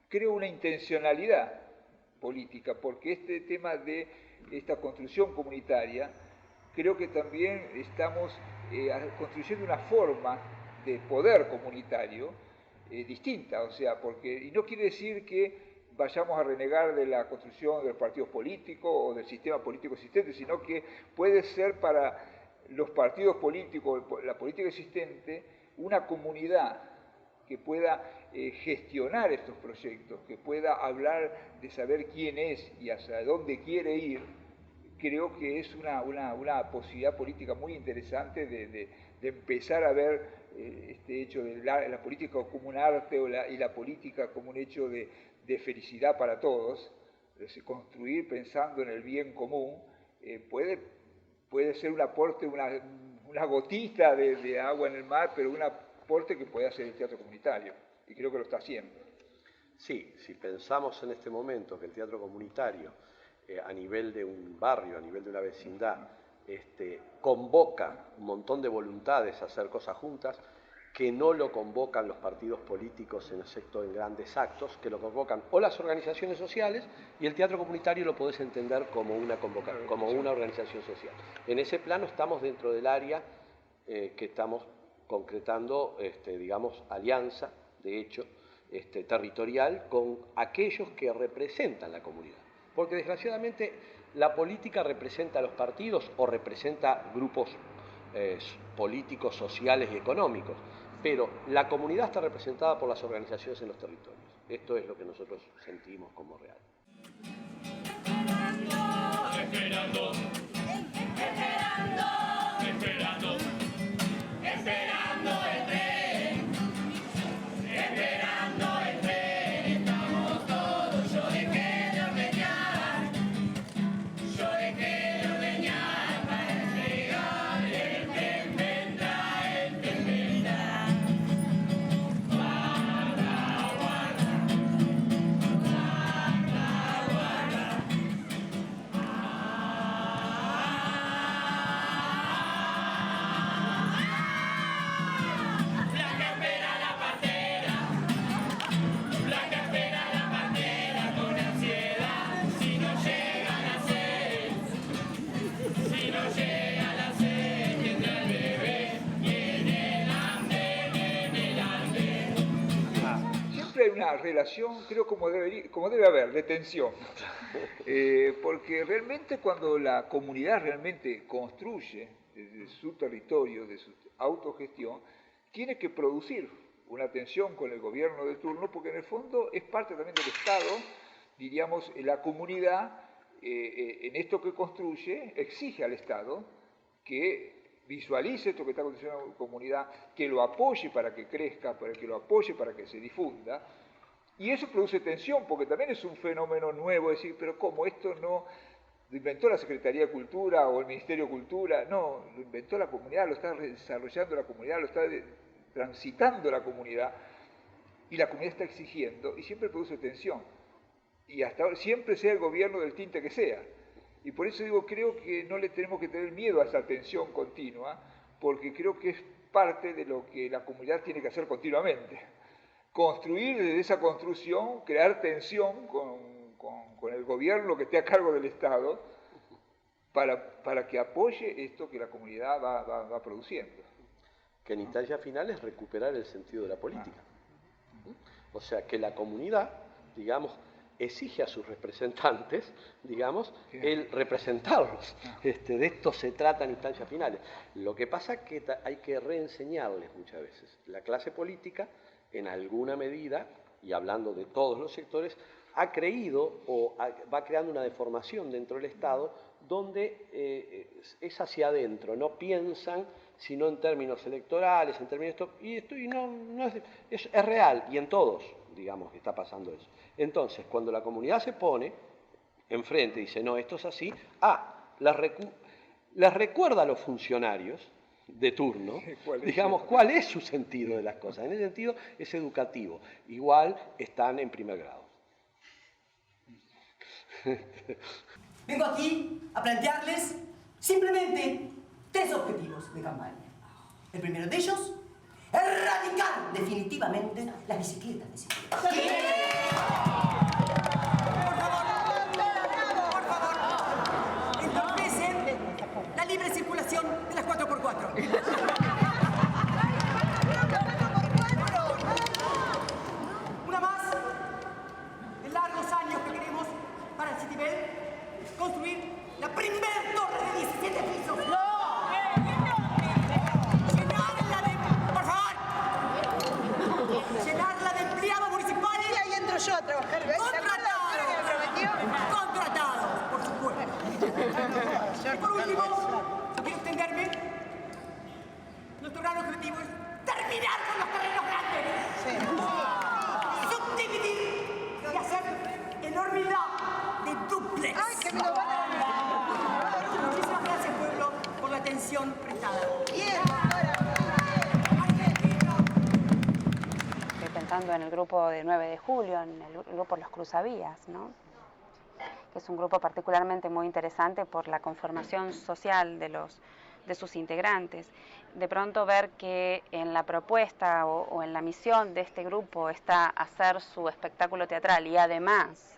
creo, una intencionalidad política, porque este tema de esta construcción comunitaria, creo que también estamos construyendo una forma de poder comunitario distinta, o sea, y no quiere decir que vayamos a renegar de la construcción de los partidos políticos o del sistema político existente, sino que puede ser para los partidos políticos, la política existente, una comunidad que pueda gestionar estos proyectos, que pueda hablar de saber quién es y hacia dónde quiere ir. Creo que es una posibilidad política muy interesante de empezar a ver este hecho de la política como un arte y la política como un hecho de felicidad para todos, construir pensando en el bien común, puede ser un aporte, una una gotita de agua en el mar, pero un aporte que puede hacer el teatro comunitario, y creo que lo está haciendo. Sí, si pensamos en este momento que el teatro comunitario, a nivel de un barrio, a nivel de una vecindad, convoca un montón de voluntades a hacer cosas juntas, que no lo convocan los partidos políticos excepto en grandes actos, que lo convocan o las organizaciones sociales, y el teatro comunitario lo podés entender como una organización social. En ese plano estamos dentro del área que estamos concretando, digamos, alianza, de hecho, territorial con aquellos que representan la comunidad. Porque desgraciadamente la política representa a los partidos o representa grupos políticos, sociales y económicos, pero la comunidad está representada por las organizaciones en los territorios. Esto es lo que nosotros sentimos como real. Esperando, esperando, esperando, esperando el tren, esperando el tren, estamos todos, yo dejé de ordeñar para entregar, el tren vendrá, el tren vendrá. Guarda, guarda, guarda, guarda. Blanca espera la partera, Blanca espera la partera con ansiedad. Si no llega a las 6, si no llega a las 6, tendrá el bebé y en el andén, Siempre hay una relación, creo, como debe haber, de tensión. Porque realmente cuando la comunidad realmente construye desde su territorio, de su autogestión, tiene que producir una tensión con el gobierno de turno, porque en el fondo es parte también del Estado, diríamos, la comunidad en esto que construye exige al Estado que visualice esto que está construyendo la comunidad, que lo apoye para que crezca, para que lo apoye para que se difunda, y eso produce tensión, porque también es un fenómeno nuevo, decir, pero ¿cómo esto no lo inventó la Secretaría de Cultura o el Ministerio de Cultura? No, lo inventó la comunidad, lo está desarrollando la comunidad, lo está transitando la comunidad, y la comunidad está exigiendo, y siempre produce tensión. Y hasta ahora, siempre sea el gobierno del tinte que sea. Y por eso digo, creo que no le tenemos que tener miedo a esa tensión continua, porque creo que es parte de lo que la comunidad tiene que hacer continuamente. Construir desde esa construcción, crear tensión con el gobierno que esté a cargo del Estado, para que apoye esto que la comunidad va produciendo. Que en instancia final es recuperar el sentido de la política. O sea, que la comunidad, digamos, exige a sus representantes, digamos, el representarlos. De esto se trata en instancias finales. Lo que pasa es que hay que reenseñarles muchas veces. La clase política, en alguna medida, y hablando de todos los sectores, ha creído o va creando una deformación dentro del Estado donde es hacia adentro, no piensan sino en términos electorales, en términos de esto, y no es real, y en todos, digamos, está pasando eso. Entonces, cuando la comunidad se pone enfrente y dice, no, esto es así, les recuerda a los funcionarios de turno, digamos, cuál es su sentido de las cosas. En ese sentido, es educativo. Igual están en primer grado. Vengo aquí a plantearles simplemente 3 objetivos de campaña. El primero de ellos, erradicar definitivamente las bicicletas de ciclismo. Por favor, entorpecen la libre circulación de las 4x4. Una más, en largos años que queremos para el Citibel construir la primer torre de 17 pisos. Llenarla de empleados municipales. Y ahí entro yo a trabajar. Contratados, por supuesto. Y por último, quiero extenderme pensando en el grupo de 9 de julio, en el grupo Los Cruzavías, ¿no? Que es un grupo particularmente muy interesante por la conformación social de sus integrantes. De pronto ver que en la propuesta o en la misión de este grupo está hacer su espectáculo teatral y además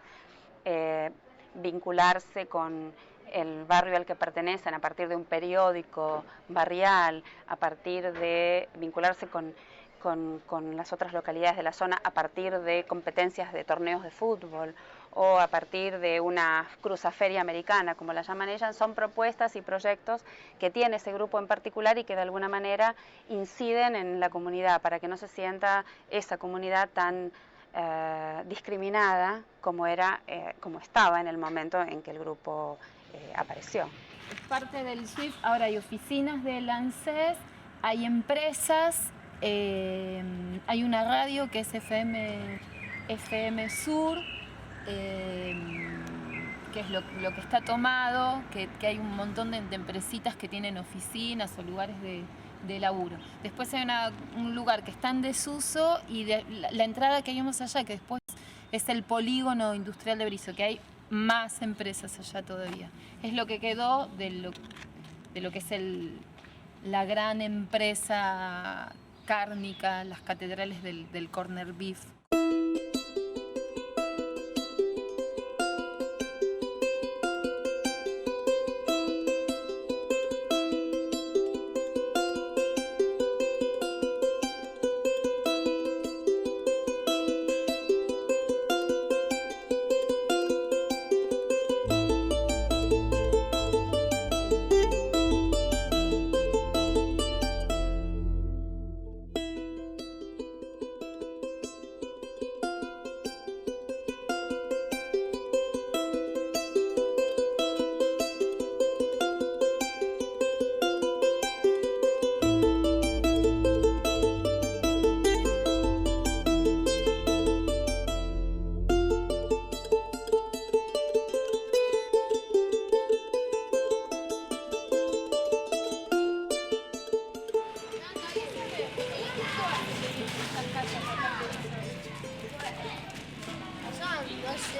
vincularse con el barrio al que pertenecen a partir de un periódico barrial, a partir de vincularse con las otras localidades de la zona, a partir de competencias de torneos de fútbol o a partir de una cruzaferia americana, como la llaman ellas, son propuestas y proyectos que tiene ese grupo en particular y que de alguna manera inciden en la comunidad para que no se sienta esa comunidad tan discriminada como estaba en el momento en que el grupo apareció. Es parte del SWIFT, ahora hay oficinas del ANSES, hay empresas, hay una radio que es FM Sur, que es lo que está tomado, que hay un montón de empresitas que tienen oficinas o lugares de laburo. Después hay un lugar que está en desuso y la entrada que hay más allá, que después es el polígono industrial de Berisso, que hay más empresas allá todavía. Es lo que quedó de lo que es la gran empresa cárnica, las catedrales del corner beef.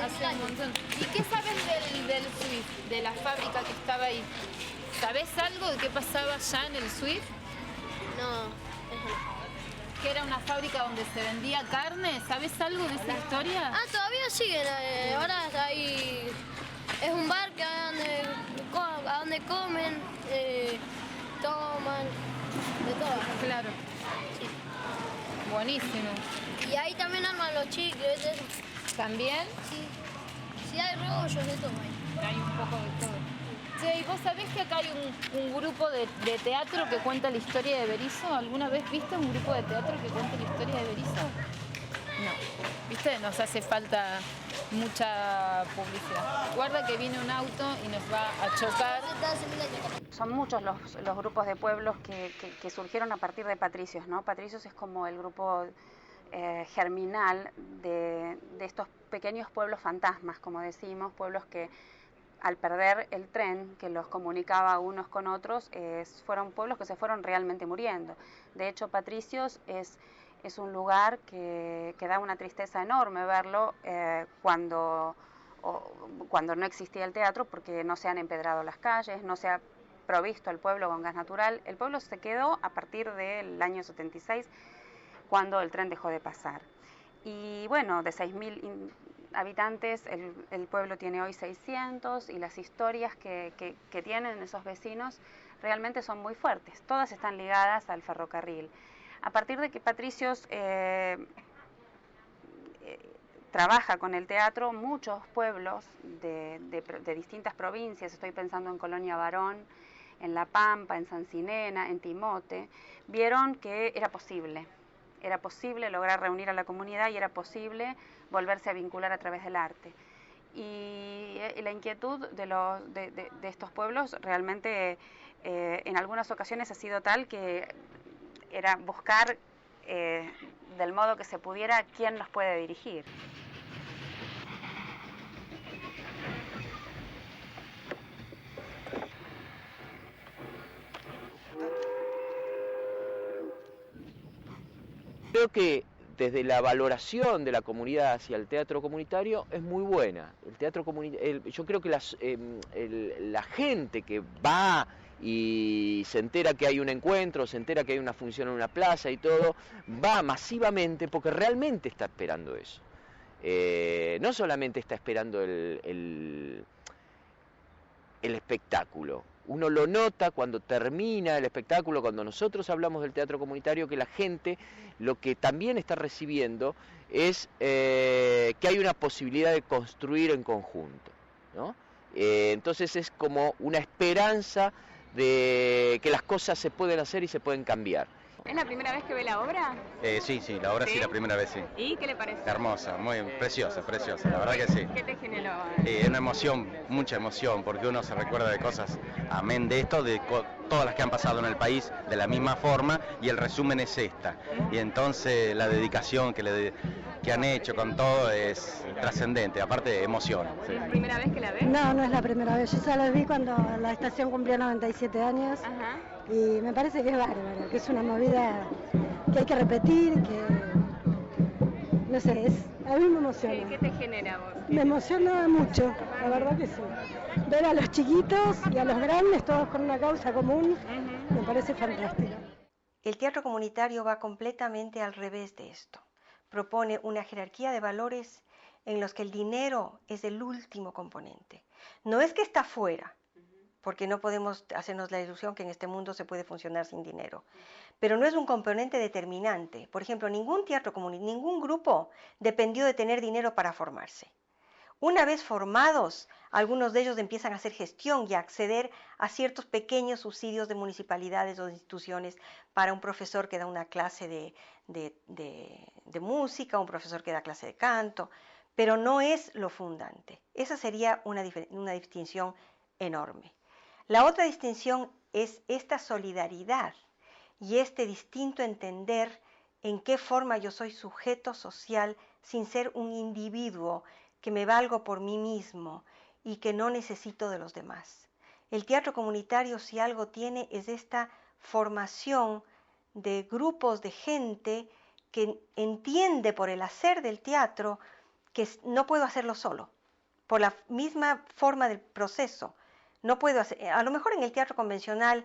Hace un montón. ¿Y qué sabes del SWIFT, de la fábrica que estaba ahí? ¿Sabés algo de qué pasaba allá en el SWIFT? No. ¿Que era una fábrica donde se vendía carne? ¿Sabés algo de esa historia? Ah, todavía siguen. Ahora ahí es un bar que a donde comen, toman, de todo. Claro. Sí. Buenísimo. Y ahí también arman los chicles. ¿También? Sí. Sí, hay rollos de todo ahí. Hay un poco de todo. Che, ¿y vos sabés que acá hay un grupo de teatro que cuenta la historia de Berisso? ¿Alguna vez viste un grupo de teatro que cuenta la historia de Berisso? No. ¿Viste? Nos hace falta mucha publicidad. Guarda que viene un auto y nos va a chocar. Son muchos los grupos de pueblos que surgieron a partir de Patricios, ¿no? Patricios es como el grupo germinal de estos pequeños pueblos fantasmas, como decimos, pueblos que al perder el tren que los comunicaba unos con otros, fueron pueblos que se fueron realmente muriendo. De hecho, Patricios es un lugar que da una tristeza enorme verlo cuando no existía el teatro, porque no se han empedrado las calles, no se ha provisto el pueblo con gas natural. El pueblo se quedó a partir del año 76, cuando el tren dejó de pasar. Y bueno, de 6.000 habitantes, el pueblo tiene hoy 600 y las historias que tienen esos vecinos realmente son muy fuertes. Todas están ligadas al ferrocarril. A partir de que Patricios trabaja con el teatro, muchos pueblos de distintas provincias, estoy pensando en Colonia Barón, en La Pampa, en Sancinena, en Timote, vieron que era posible lograr reunir a la comunidad y era posible volverse a vincular a través del arte. Y la inquietud de estos pueblos realmente en algunas ocasiones ha sido tal que era buscar del modo que se pudiera quién nos puede dirigir. Creo que desde la valoración de la comunidad hacia el teatro comunitario es muy buena. Yo creo que la gente que va y se entera que hay un encuentro, se entera que hay una función en una plaza y todo, va masivamente porque realmente está esperando eso. No solamente está esperando el espectáculo. Uno lo nota cuando termina el espectáculo, cuando nosotros hablamos del teatro comunitario, que la gente lo que también está recibiendo es que hay una posibilidad de construir en conjunto, ¿no? Entonces es como una esperanza de que las cosas se pueden hacer y se pueden cambiar. ¿Es la primera vez que ve la obra? Sí, la obra sí, la primera vez sí. ¿Y qué le parece? Hermosa, muy preciosa, la verdad que sí. ¿Qué te generó? Es una emoción, mucha emoción, porque uno se recuerda de cosas, amén de esto, de todas las que han pasado en el país de la misma forma, y el resumen es esta. Y entonces la dedicación que han hecho con todo es trascendente, aparte emociona. ¿Es la primera vez que la ves? No, no es la primera vez, yo ya la vi cuando la estación cumplió 97 años. Ajá. Y me parece que es bárbaro, que es una movida que hay que repetir, que no sé, a mí me emociona. ¿Qué te genera vos? Me emociona mucho, la verdad que sí. Ver a los chiquitos y a los grandes todos con una causa común, me parece fantástico. El teatro comunitario va completamente al revés de esto. Propone una jerarquía de valores en los que el dinero es el último componente. No es que está fuera, porque no podemos hacernos la ilusión que en este mundo se puede funcionar sin dinero. Pero no es un componente determinante. Por ejemplo, ningún teatro comunitario, ningún grupo dependió de tener dinero para formarse. Una vez formados, algunos de ellos empiezan a hacer gestión y a acceder a ciertos pequeños subsidios de municipalidades o de instituciones para un profesor que da una clase de música, un profesor que da clase de canto, pero no es lo fundante. Esa sería una distinción enorme. La otra distinción es esta solidaridad y este distinto entender en qué forma yo soy sujeto social sin ser un individuo que me valgo por mí mismo y que no necesito de los demás. El teatro comunitario, si algo tiene, es esta formación de grupos de gente que entiende por el hacer del teatro que no puedo hacerlo solo, por la misma forma del proceso. No puedo hacer, a lo mejor en el teatro convencional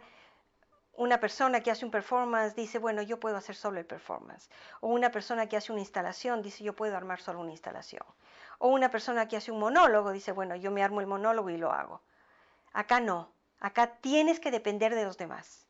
una persona que hace un performance dice, bueno, yo puedo hacer solo el performance. O una persona que hace una instalación dice, yo puedo armar solo una instalación. O una persona que hace un monólogo dice, bueno, yo me armo el monólogo y lo hago. Acá no, acá tienes que depender de los demás.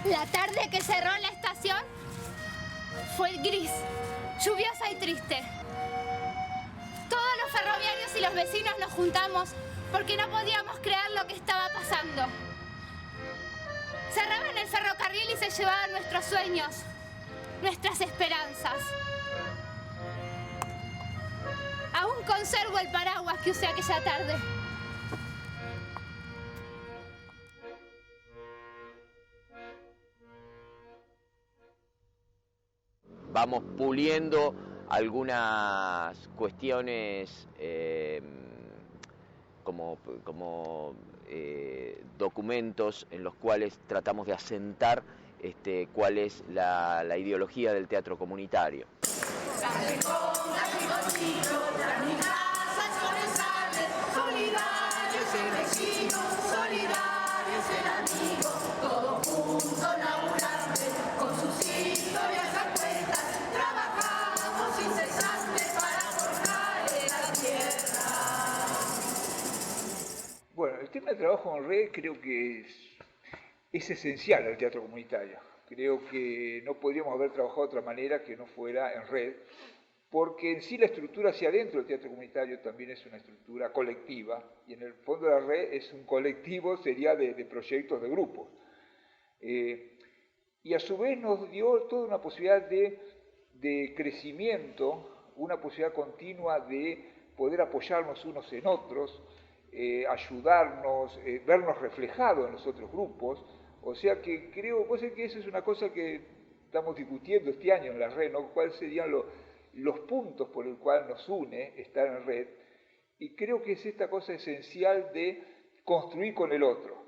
La tarde que cerró la estación fue gris, lluviosa y triste. Todos los ferroviarios y los vecinos nos juntamos porque no podíamos creer lo que estaba pasando. Cerraban el ferrocarril y se llevaban nuestros sueños, nuestras esperanzas. Aún conservo el paraguas que usé aquella tarde. Vamos puliendo algunas cuestiones como documentos en los cuales tratamos de asentar cuál es la ideología del teatro comunitario. Solidarios el vecino, solidarios el amigo, todos juntos laburantes, con sus historias a cuestas, trabajamos incesantes para forjar la tierra. Bueno, el tema del trabajo en red creo que es esencial al teatro comunitario. Creo que no podríamos haber trabajado de otra manera que no fuera en red, porque en sí la estructura hacia adentro del teatro comunitario también es una estructura colectiva, y en el fondo la red es un colectivo, sería de proyectos, de grupos. Y a su vez nos dio toda una posibilidad de crecimiento, una posibilidad continua de poder apoyarnos unos en otros, ayudarnos, vernos reflejados en los otros grupos. O sea que creo, pues es que eso es una cosa que estamos discutiendo este año en la red, ¿no? ¿Cuáles serían los puntos por el cual nos une estar en red? Y creo que es esta cosa esencial de construir con el otro.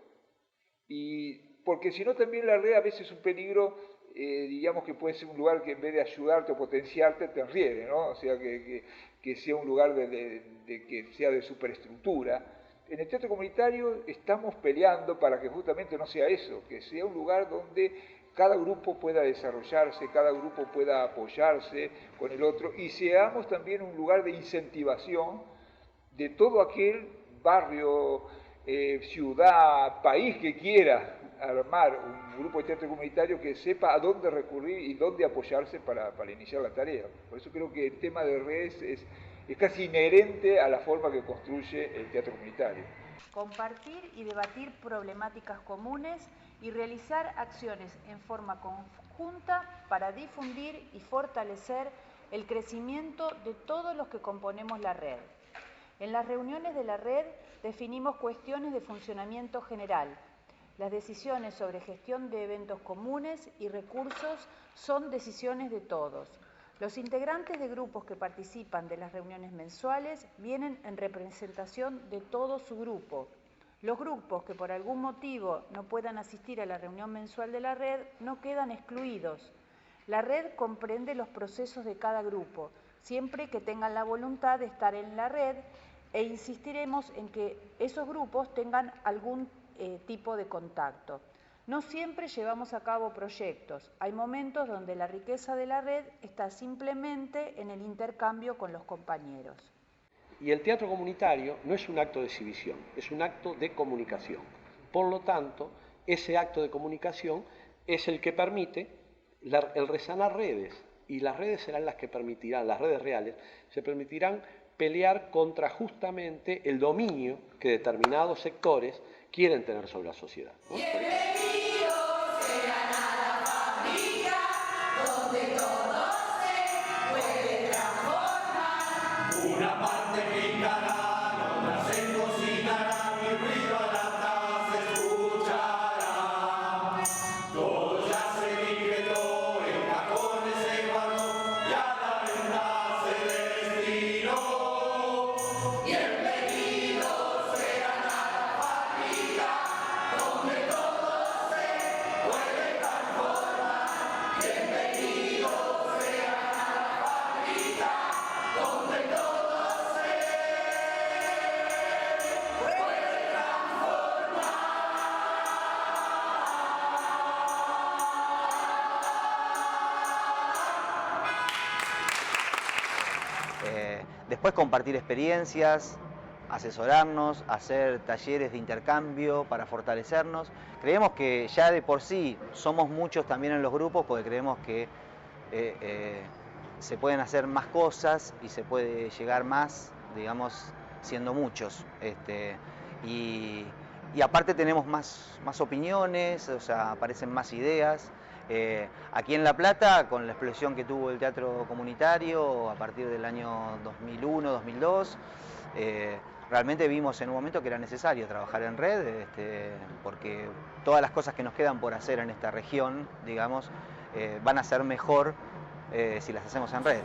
Y porque si no también la red a veces es un peligro, digamos que puede ser un lugar que en vez de ayudarte o potenciarte te enriede, ¿no? O sea que sea un lugar de que sea de superestructura. En el teatro comunitario estamos peleando para que justamente no sea eso, que sea un lugar donde cada grupo pueda desarrollarse, cada grupo pueda apoyarse con el otro, y seamos también un lugar de incentivación de todo aquel barrio, ciudad, país que quiera armar un grupo de teatro comunitario que sepa a dónde recurrir y dónde apoyarse para iniciar la tarea. Por eso creo que el tema de redes es casi inherente a la forma que construye el teatro comunitario. Compartir y debatir problemáticas comunes y realizar acciones en forma conjunta para difundir y fortalecer el crecimiento de todos los que componemos la red. En las reuniones de la red definimos cuestiones de funcionamiento general. Las decisiones sobre gestión de eventos comunes y recursos son decisiones de todos. Los integrantes de grupos que participan de las reuniones mensuales vienen en representación de todo su grupo. Los grupos que por algún motivo no puedan asistir a la reunión mensual de la red no quedan excluidos. La red comprende los procesos de cada grupo, siempre que tengan la voluntad de estar en la red, e insistiremos en que esos grupos tengan algún tipo de contacto. No siempre llevamos a cabo proyectos. Hay momentos donde la riqueza de la red está simplemente en el intercambio con los compañeros. Y el teatro comunitario no es un acto de exhibición, es un acto de comunicación. Por lo tanto, ese acto de comunicación es el que permite el resanar redes, y las redes serán las que permitirán, las redes reales, se permitirán pelear contra justamente el dominio que determinados sectores quieren tener sobre la sociedad, ¿no? Bienvenidos sean a la fábrica, donde todo se puede transformar. Una parte pintará, otra se cocinará, mi ruido a la se escuchará. Todo ya se etiquetó, en cajones se guardó, y a la venta se destinó. Bienvenidos sean a la fábrica, donde todo se puede transformar. Bienvenidos sean a la fábrica, donde todo se puede transformar. Después compartir experiencias, asesorarnos, hacer talleres de intercambio para fortalecernos. Creemos que ya de por sí somos muchos también en los grupos, porque creemos que se pueden hacer más cosas y se puede llegar más, digamos, siendo muchos. Y aparte tenemos más opiniones, o sea, aparecen más ideas. Aquí en La Plata, con la explosión que tuvo el teatro comunitario a partir del año 2001-2002, realmente vimos en un momento que era necesario trabajar en red, porque todas las cosas que nos quedan por hacer en esta región, digamos, van a ser mejor si las hacemos en red.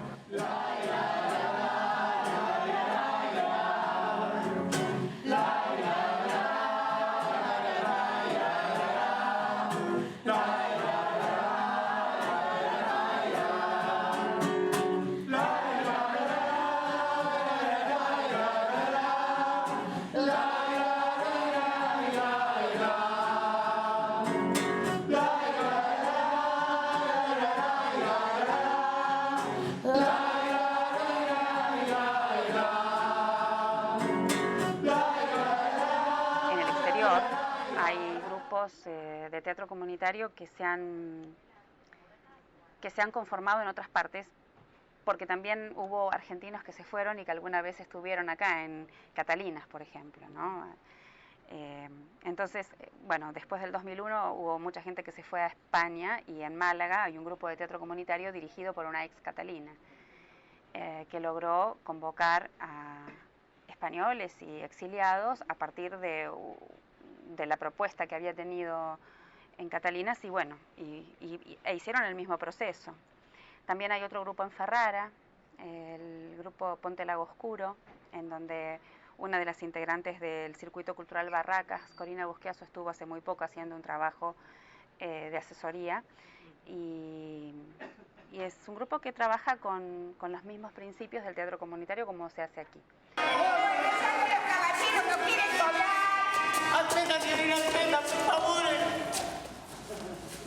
De teatro comunitario que se han conformado en otras partes, porque también hubo argentinos que se fueron y que alguna vez estuvieron acá, en Catalinas, por ejemplo, ¿no? Entonces, bueno, después del 2001 hubo mucha gente que se fue a España, y en Málaga hay un grupo de teatro comunitario dirigido por una ex catalina, que logró convocar a españoles y exiliados a partir de la propuesta que había tenido en Catalinas, y bueno, e hicieron el mismo proceso. También hay otro grupo en Ferrara, el grupo Ponte Lago Oscuro, en donde una de las integrantes del Circuito Cultural Barracas, Corina Busquiazo, estuvo hace muy poco haciendo un trabajo de asesoría, y es un grupo que trabaja con los mismos principios del teatro comunitario como se hace aquí.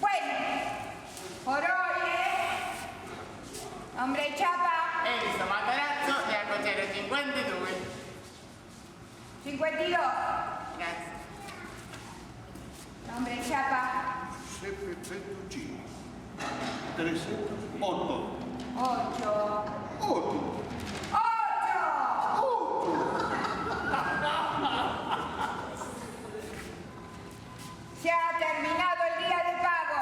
Bueno, por hoy, Hombre Chapa. Enzo Matarazzo e a Cocero 52. 52. Grazie. Hombre Chapa. 705. 308. 8. 8. Se ha terminado el día de pago.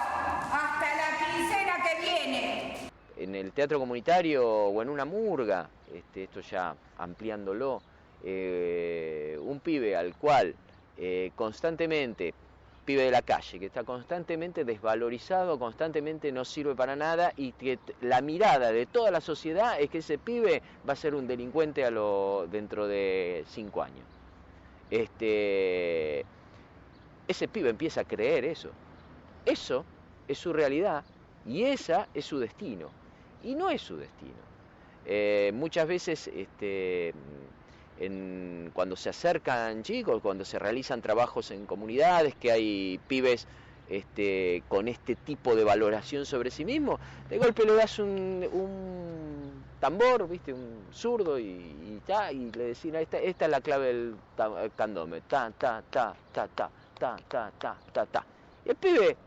Hasta la quincena que viene. En el teatro comunitario o en una murga, esto ya ampliándolo, un pibe al cual constantemente, pibe de la calle, que está constantemente desvalorizado, constantemente no sirve para nada, y que la mirada de toda la sociedad es que ese pibe va a ser un delincuente dentro de 5 años. Ese pibe empieza a creer eso. Eso es su realidad y esa es su destino. Y no es su destino. Muchas veces cuando se acercan chicos, cuando se realizan trabajos en comunidades, que hay pibes con este tipo de valoración sobre sí mismo, de golpe le das un tambor, ¿viste? Un zurdo y le decís, esta es la clave del candombe, ta, ta, ta, ta, ta. Ta, ta, ta, ta, ta. Y el pibe,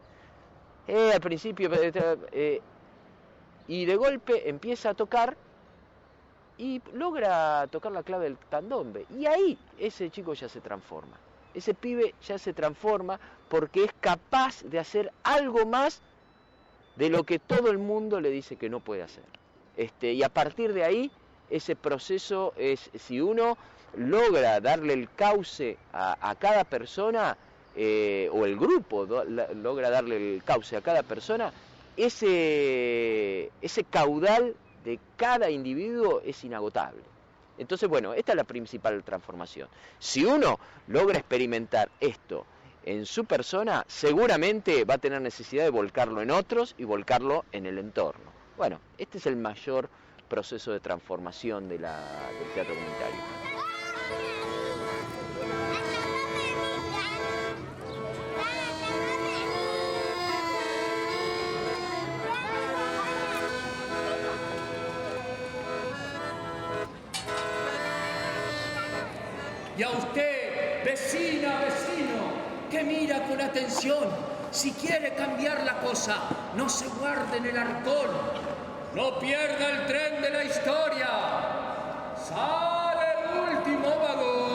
al principio, y de golpe empieza a tocar y logra tocar la clave del candombe. Y ahí ese chico ya se transforma. Ese pibe ya se transforma porque es capaz de hacer algo más de lo que todo el mundo le dice que no puede hacer. Y a partir de ahí, ese proceso es, si uno logra darle el cauce a cada persona, o el grupo logra darle el cauce a cada persona, ese caudal de cada individuo es inagotable. Entonces, bueno, esta es la principal transformación. Si uno logra experimentar esto en su persona, seguramente va a tener necesidad de volcarlo en otros y volcarlo en el entorno. Bueno, este es el mayor proceso de transformación del teatro comunitario. Y a usted, vecina, vecino, que mira con atención, si quiere cambiar la cosa, no se guarde en el arcón, no pierda el tren de la historia. ¡Sale el último vagón!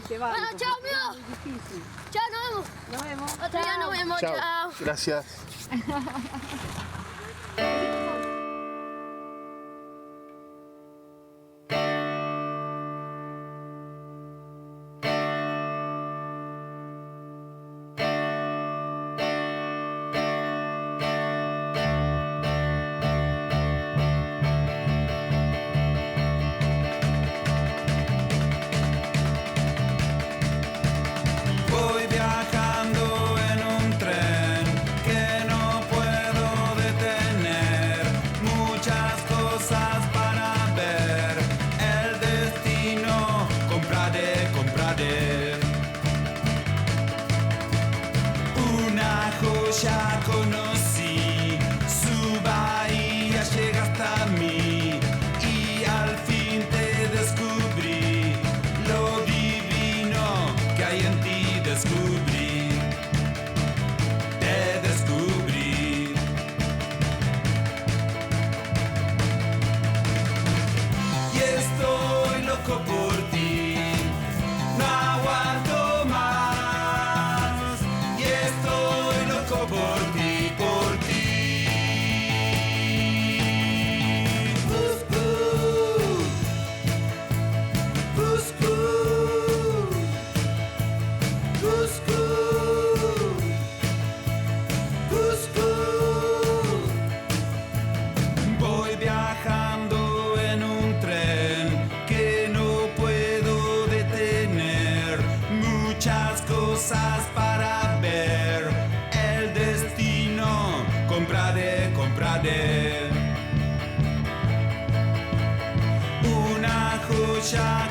llevarlo. Bueno, chao, amigo. Es difícil. Chao, nos vemos. Nos vemos. Otro día nos vemos, chao. Gracias. Voy viajando en un tren que no puedo detener. Muchas cosas para ver. El destino, compraré, compraré. Una joya conocí, su bahía llega hasta mí. Y al fin te descubrí lo divino que hay en ti. Descubrí, te descubrí. Y estoy loco por ti, no aguanto más. Y estoy loco por ti, por ti. Voy viajando en un tren que no puedo detener. Muchas cosas para ver. El destino, compraré, compraré. Una joya